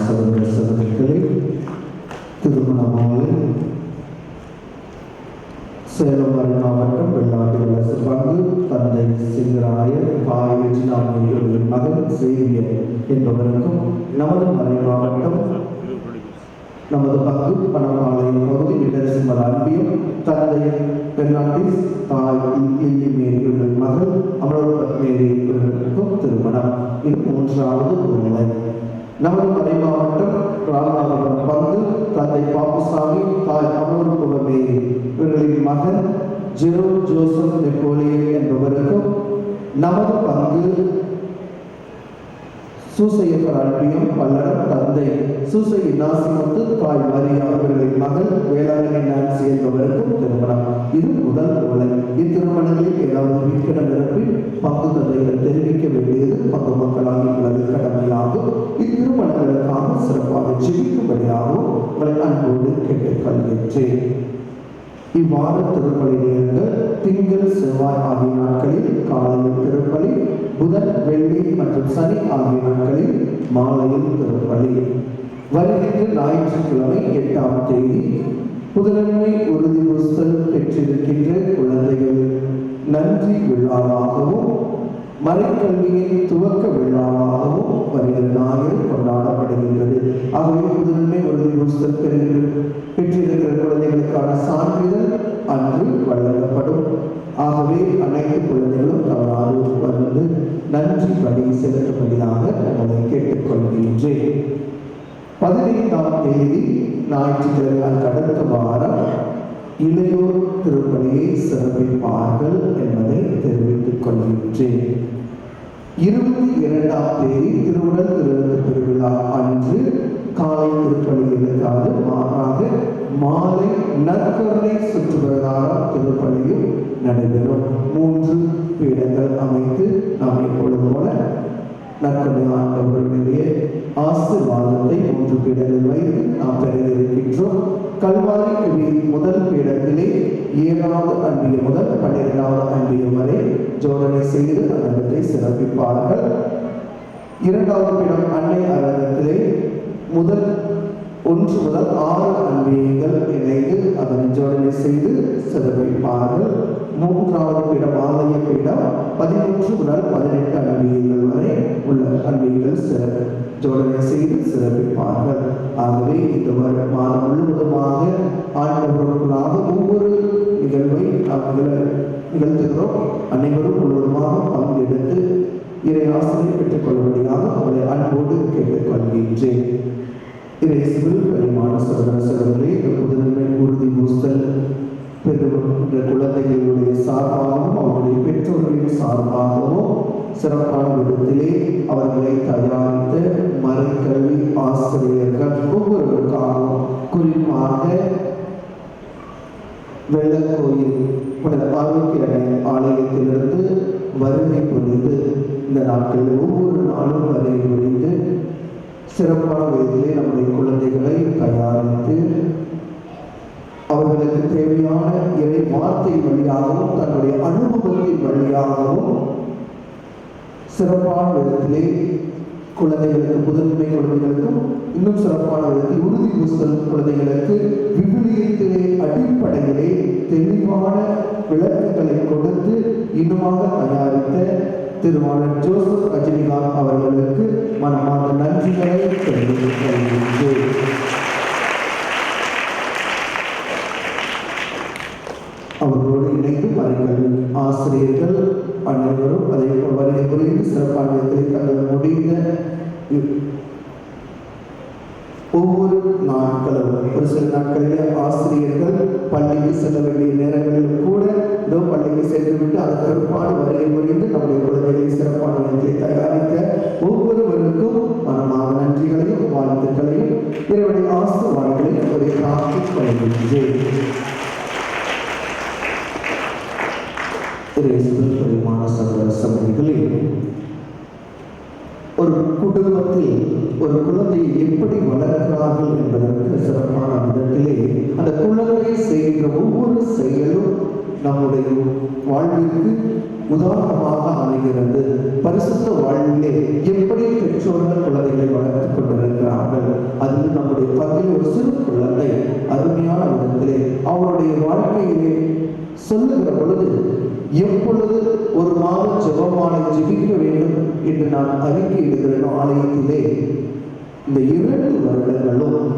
சகோதர சகோதரிகளே, திருமணமாலை சேலம் மாவட்டம் வெள்ளாட்டு வளர்ச்சி பங்கு தந்தை சிங்கராயர் தாய் வெற்றினாமியின் மகன் சேவியர் என்பவருக்கும் நமது மறை மாவட்டம் நமது பங்கு பணமாலை பகுதி இடரசிமர் அன்பியும் தந்தை பெர்னாண்டிஸ் தாய் இல்லி மேரியுடன் மகள் அமரோபத் மேரி இவர்களுக்கும் திருமணம். இது 3வது உரிமை. நமது மறை மாவட்டம் ராமநாதபுரம் பங்கு தந்தை பாப்புசாமி தாய் அமரோபத் மேரி இவர்களின் மகன் ஜெரோ ஜோசப் நெப்போலியன் என்பவருக்கும் நமது பங்கு சூசையப்பர் அன்பியும் பல்லடம் தந்தை சூசை இனாசிமுத்து தாய் மரியா அவர்களின் மகள் வேளாங்கண்ணி நான்சி என்பவருக்கும் திருமணம். இது முதல் ஓலை. இத்திருமணங்களில் ஏதாவது வீட்கிடம் நிரப்பி பங்கு தந்தைகளை தெரிவிக்க வேண்டியது பங்கு மக்களாகி உங்களது கடமையாகும். இத்திருமணங்களுக்காக சிறப்பாக ஜெபிக்கும்படியாகவும் உங்களை அன்போடு கேட்டுக்கொள்கின்றேன். இவ்வாறு திருப்பலி நேரங்கள் திங்கள் செவ்வாய் ஆகிய நாட்களில் காலையில் திருப்பலி, புதன் வெள்ளி மற்றும் சனி ஆகிய நாட்களில் மாலையில் திருப்பலி. வருகின்ற ஞாயிற்றுக்கிழமை 8ஆம் தேதி புதனன்மை உறுதி புஸ்தல் பெற்றிருக்கின்ற குழந்தைகள் நன்றி விழாவாகவும் மறைக்கல்வியின் துவக்க விழாவாகவும் வருகிற ஞாயிறு கொண்டாடப்படுகின்றது. ஆகவே புதனன்மை உறுதி புஸ்தல் பெற்றிருக்கிற குழந்தைகளுக்கான சான்றிதழ் அன்று வழங்கப்படும். ஆகவே அனைத்து குழந்தைகளும் தவறாது வந்து நன்றி பலி செலுத்தும்படியாக உங்களை கேட்டுக்கொள்கின்றேன். 15ஆம் தேதி ஞாயிற்றுக்கிழமை அடுத்த வாரம் இளையோர் திருப்பலியை சிறப்பிப்பார்கள் என்பதை தெரிவித்துக் கொள்கின்றேன். 22ஆம் தேதி திருவுடல் திருவிழா அன்று காலை திருப்பலி இருக்காது, மாறாக மாலை நற்கருணை சுற்றுவதாரம் திருப்பலியும் நடைபெறும். 3 பீடங்கள் அமைத்து நாம் இப்பொழுது போல நற்கருணை ஆண்டவருடைய ஆசீர்வாதத்தை 3 பீடங்கள் வைத்து நாம் பெற இருக்கின்றோம். கல்வாரி முதல் பீடத்திலே 7வது அன்பியம் முதல் 12வது அன்பியம் வரை ஜோடனை செய்து அந்த சிறப்பிப்பார்கள். இரண்டாவது பீடம் அன்னை அரங்கத்திலே முதல் 1 முதல் 6 அன்பியங்கள் இணைந்து அதனை ஜோடனை செய்து சிறப்பிப்பார்கள். மூன்றாவது பீடம் ஆலய பீடம் 11 முதல் 18 அன்பியங்கள் வரை உள்ள அன்பியங்கள் ஜோடனை செய்து சிறப்பிப்பார்கள். ஆகவே இந்த மாதம் முழுவதுமாக ஆண்டவர்களுக்குள்ளாக ஒவ்வொரு நிகழ்வை நிகழ்த்துகிறோம். அனைவரும் முழுவதுமாக பங்கெடுத்து இறை ஆசிரியை பெற்றுக் கொள்ளும்படியாக அவரை அன்போடு கேட்டுக்கொள்கின்றேன். இறைசுவில் பரிமாண சகோதர சகோதரர்களே, இந்த புதுமை உறுதி பூசல் பெறுகின்ற குழந்தைகளுடைய சார்பாகவும் அவருடைய பெற்றோர்களின் சார்பாகவும் சிறப்பான விதத்திலே அவர்களை தயாரித்த மறைக்கல்வி ஆசிரியர்கள் ஒவ்வொருவருக்காகவும் குறிப்பாக வெள்ளக்கோயில் புனித ஆரோக்கிய ஆலயத்திலிருந்து வருகை புரிந்து இந்த நாட்களில் ஒவ்வொரு நாளும் வருகை புரிந்து சிறப்பான விதத்திலே நம்முடைய குழந்தைகளை தயாரித்து அவர்களுக்கு தேவையான இறை வார்த்தை வழியாகவும் தன்னுடைய அனுபவத்தின் வழியாகவும் சிறப்பான விதத்திலே குழந்தைகளுக்கு முதன்மை குழந்தைகளுக்கும் இன்னும் சிறப்பான விதத்தில் உறுதி பூசல் குழந்தைகளுக்கு விவிலியத்திலே அடிப்படையிலே தெளிவான விளக்கங்களை கொடுத்து இன்னுமாக தயாரித்த திருவாளர் ஜோசப் ரஜினிகாந்த் அவர்களுக்கு மனமான நன்றிகளை தெரிவித்துக் கொள்கின்றேன். அவர்களோடு இணைந்து மறைக்கல்வி ஆசிரியர்கள் அனைவரும் அதை வருகை புரிந்து சிறப்பான விதத்தில் தங்கள் முடிந்த ஒவ்வொரு நாட்களும் ஒரு சில நாட்களிலே ஆசிரியர்கள் பள்ளிக்கு செல்ல வேண்டிய நேரங்களிலும் கூட இதோ பள்ளிக்கு சென்றுவிட்டு அதன் பிற்பாடு வருகை புரிந்து நம்முடைய குழந்தைகளை சிறப்பான விதத்தை தயாரிக்க ஒவ்வொருவருக்கும் மனமாக நன்றிகளையும் வாழ்த்துக்களையும் இறைவனுடைய ஆசீர்வாதங்களையும் ஒரு பிரார்த்தித்துக் கொள்கின்றேன். பரிமாண சகோதர சகோதரிகளே, ஒரு குடும்பத்தில் ஒரு குழந்தையை எப்படி வளர்க்கிறார்கள் என்பதற்கு சிறப்பான விதத்திலே அந்த குழந்தை செய்கிற ஒவ்வொரு செயலும் நம்முடைய வாழ்விற்கு உதாரணமாக அமைகிறது. பரிசுத்த வாழ்விலே எப்படி பெற்றோர்கள் குழந்தைகளை வளர்த்துக் கொண்டிருக்கிறார்கள், அதில் நம்முடைய பகுதியில் ஒரு சிறு குழந்தை அருமையான விதத்திலே அவருடைய வாழ்க்கையிலே சொல்லுகிற பொழுது எப்பொழுது ஒரு மாதம் ஜெபமாலை ஜெபிக்க வேண்டும் என்று நான் அறிக்கையிடுகிறேன் ஆலயத்திலே இந்த 2 வருடங்களும்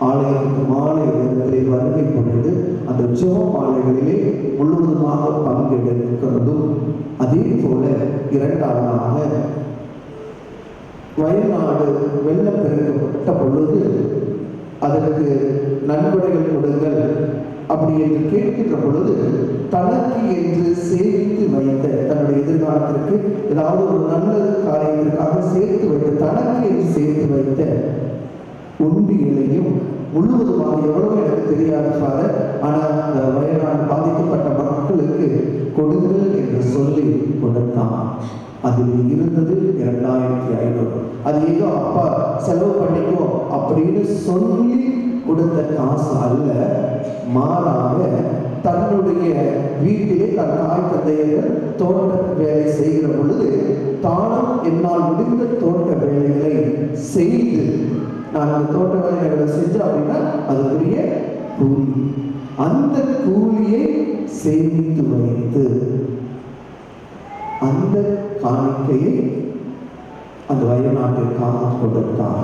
ஆலயத்துக்கு மாலை நேரத்திலே வருகை புரிந்து அந்த ஜெபமாலைகளிலே முழுவதுமாக பங்கெடுக்கிறதும், அதே போல 2ஆவதாக வயநாடு வெள்ளப்பெருக்கப்பட்ட பொழுது அதற்கு நன்கொடைகள் கொடுங்கள் அப்படி என்று கேட்கின்ற பொழுது தனக்கு என்று சேமித்து வைத்த தன்னுடைய எதிர்காலத்திற்கு ஏதாவது ஒரு நல்ல காரியத்திற்காக சேர்த்து வைத்த தனக்கு என்று சேர்த்து வைத்த உண்டியலையும் முழுவதுமாக எவ்வளவு எனக்கு தெரியாது பாரு, ஆனால் அந்த வயநாடு பாதிக்கப்பட்ட மக்களுக்கு கொடுங்கள் என்று சொல்லி கொடுத்தான். அதில் இருந்தது 2500. அது ஏதோ அப்பா செலவு பண்ணிக்கோ அப்படின்னு சொல்லி கொடுத்த காசு அல்ல, மாறாக தன்னுடைய வீட்டிலே தன் தாய் தந்தையர்கள் தோட்ட வேலை செய்கிற பொழுது தானும் என்னால் முடிந்த தோட்ட வேலைகளை செய்து நான் அந்த தோட்ட வேலைகளை செஞ்சேன் அப்படின்னா அதுக்குரிய கூலி, அந்த கூலியை சேமித்து வைத்து அந்த காணிக்கையை அந்த வயநாட்டிற்காக கொடுத்தார்.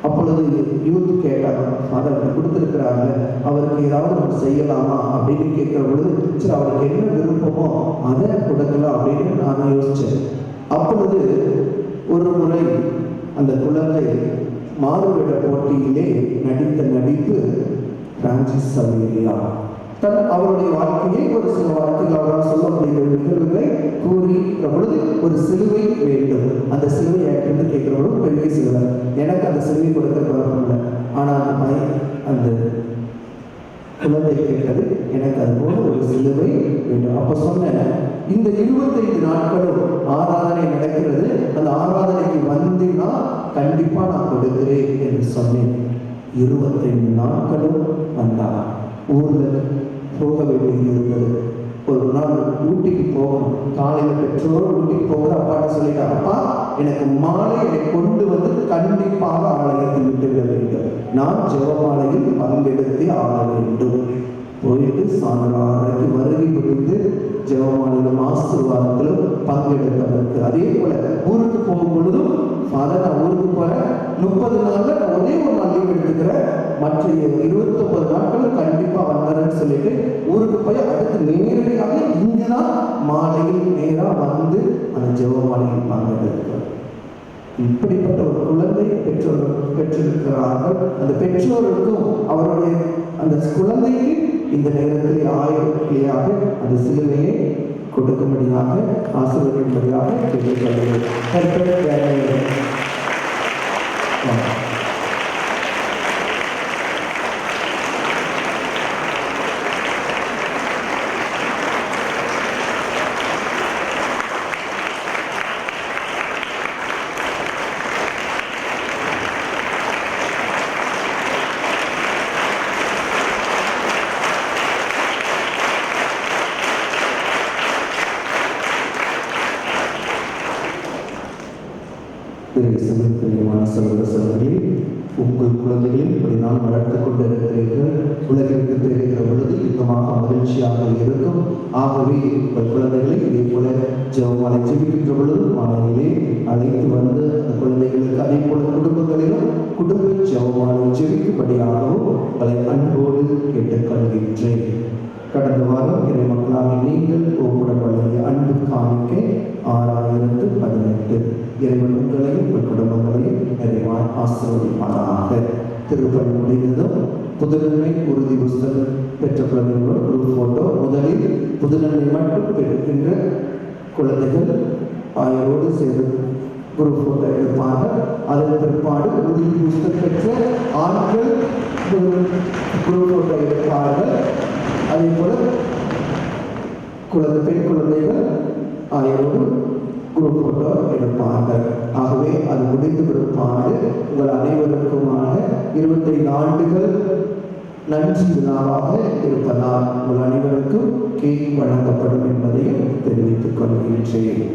அப்பொழுது யூத் கேட்டாங்க, ஃபாதர் கொடுத்துருக்கிறாங்க, அவருக்கு ஏதாவது நம்ம செய்யலாமா அப்படின்னு கேட்கிற பொழுது சரி அவருக்கு என்ன விருப்பமோ அதை கொடுக்கலாம் அப்படின்னு நான் யோசித்தேன். அப்பொழுது ஒரு முறை அந்த குழந்தை மாறுவிட போட்டியிலே நடித்த நடிப்பு பிரான்சிஸ் சவேரியா அவருடைய வாழ்க்கையை ஒரு சில வார்த்தைகள் அவரால் சொல்லக்கூடிய நிகழ்வுகளை கூறுகிற பொழுது ஒரு சிலுவை வேண்டும், அந்த சிலுவை என்று கேட்கிற பொழுது பெரிய சிலுவை, எனக்கு அந்த சிலுவை கொடுக்க பரவாயில்லை, ஆனால் அந்த குழந்தை கேட்டது எனக்கு அது போல ஒரு சிலுவை வேண்டும். அப்ப சொன்ன இந்த 25 நாட்களும் ஆராதனை நடக்கிறது, அந்த ஆராதனைக்கு வந்தீங்கன்னா கண்டிப்பா நான் கொடுக்கிறேன் என்று சொன்னேன். 25 நாட்களும் வந்தார். ஊர்ல போக வேண்டியது இருந்தது. ஒரு நாள் ஊட்டிக்கு போகணும், காலையில் பெற்றோர் ஊட்டிக்கு போகிற அப்பாட்ட சொல்லிட்டாங்க, அப்பா எனக்கு மாலை என்னை கொண்டு வந்து கண்டிப்பாக ஆலயத்தில் விட்டுவிட வேண்டும். நான் ஜெபமாலையில் பங்கெடுத்தே ஆக வேண்டும். போயிட்டு சாயந்தரம் வருகை புரிந்து ஜெபமாலையிலும் ஆசீர்வாதத்திலும் பங்கெடுப்பதற்கு. அதே போல ஊருக்கு போகும் பொழுதும் ஃபாதர் நான் ஊருக்கு போறேன், 30 நாள்ல நான் ஒரே ஒரு நாள் லீவ் எடுத்துக்கிறேன், மற்ற 29 நாட்கள் கண்டிப்பா வந்துறேன்னு சொல்லிட்டு ஊருக்கு போய் அடுத்து நேரடியாக இங்குதான் மாலையில் நேரா வந்து அந்த ஜெபமாலையில் பங்கெடுக்கிறார். இப்படிப்பட்ட ஒரு குழந்தை பெற்றிருக்கிறார்கள். அந்த பெற்றோருக்கும் அவருடைய அந்த குழந்தைக்கு இந்த நேரத்தில் ஆயிரத்திலேயாக அந்த சிலுவையை கொடுக்கும்படியாக ஆசீர்வதிக்கும்படியாக கேட்டுக்கொள்கிறேன். உங்கள் குழந்தைகளில் இப்படி நான் வளர்த்து கொண்டிருக்கிறீர்கள். உலகிற்கு தெரிகிற பொழுது இன்னமாக மகிழ்ச்சியாக இருக்கும். ஆகவே உங்கள் குழந்தைகளை இதே போல ஜெபமாலை ஜெபிக்கின்ற பொழுது மாலையிலே அழைத்து வந்து அந்த குழந்தைகளுக்கு அதே போல குடும்பங்களிலும் குடும்ப ஜெபமாலை ஜெபிக்கும்படியாகவும் உங்களை அன்போடு கேட்டுக்கொள்கின்றேன். கடந்த வாரம் இறை மக்களாக நீங்கள் உங்களுடன் வழங்கிய அன்பு காணிக்கை 6018. இறைவன் உங்களையும் உங்கள் குடும்பங்களையும் நிறைவாய் ஆசீர்வதிப்பாராக. திருப்பணி முடிந்ததும் புதுநன்மை உறுதி புஸ்தகம் பெற்ற குழந்தைகளோட குரூப் போட்டோ. முதலில் புதுநன்மை மட்டும் பெறுகின்ற குழந்தைகள் ஆயரோடு சேர்ந்து குரூப் போட்டோ எடுப்பார்கள். அதன் பிற்பாடு உறுதி புஸ்தகம் பெற்ற ஆண்கள் குரூப் போட்டோ எடுப்பார்கள். அதே போல பெண் குழந்தைகள் ஆயரோடு குரூப் போட்டோ எடுப்பார்கள். ஆகவே அது முடிந்து பிற்பாடு உங்கள் அனைவருக்குமாக 25 ஆண்டுகள் நன்றி விழாவாக இருப்பதால் உங்கள் அனைவருக்கும் கேக் வழங்கப்படும் என்பதையும் தெரிவித்துக் கொள்கின்றேன்.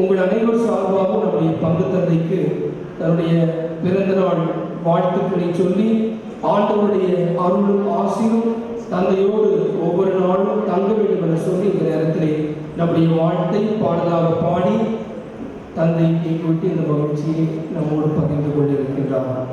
உங்கள் அனைவர் சார்பாகவும் நம்முடைய பங்கு தந்தைக்கு தன்னுடைய பிறந்த நாள் வாழ்த்துக்களை சொல்லி ஆண்டவருடைய அருளும் ஆசீரும் தந்தையோடு ஒவ்வொரு நாளும் தங்க வேண்டும் என சொல்லி இந்த நேரத்திலே நம்முடைய வாழ்த்தை பாடலாக பாடி தந்தைக்கு விட்டு இந்த மகிழ்ச்சியை நம்மோடு பகிர்ந்து கொண்டிருக்கின்றார்.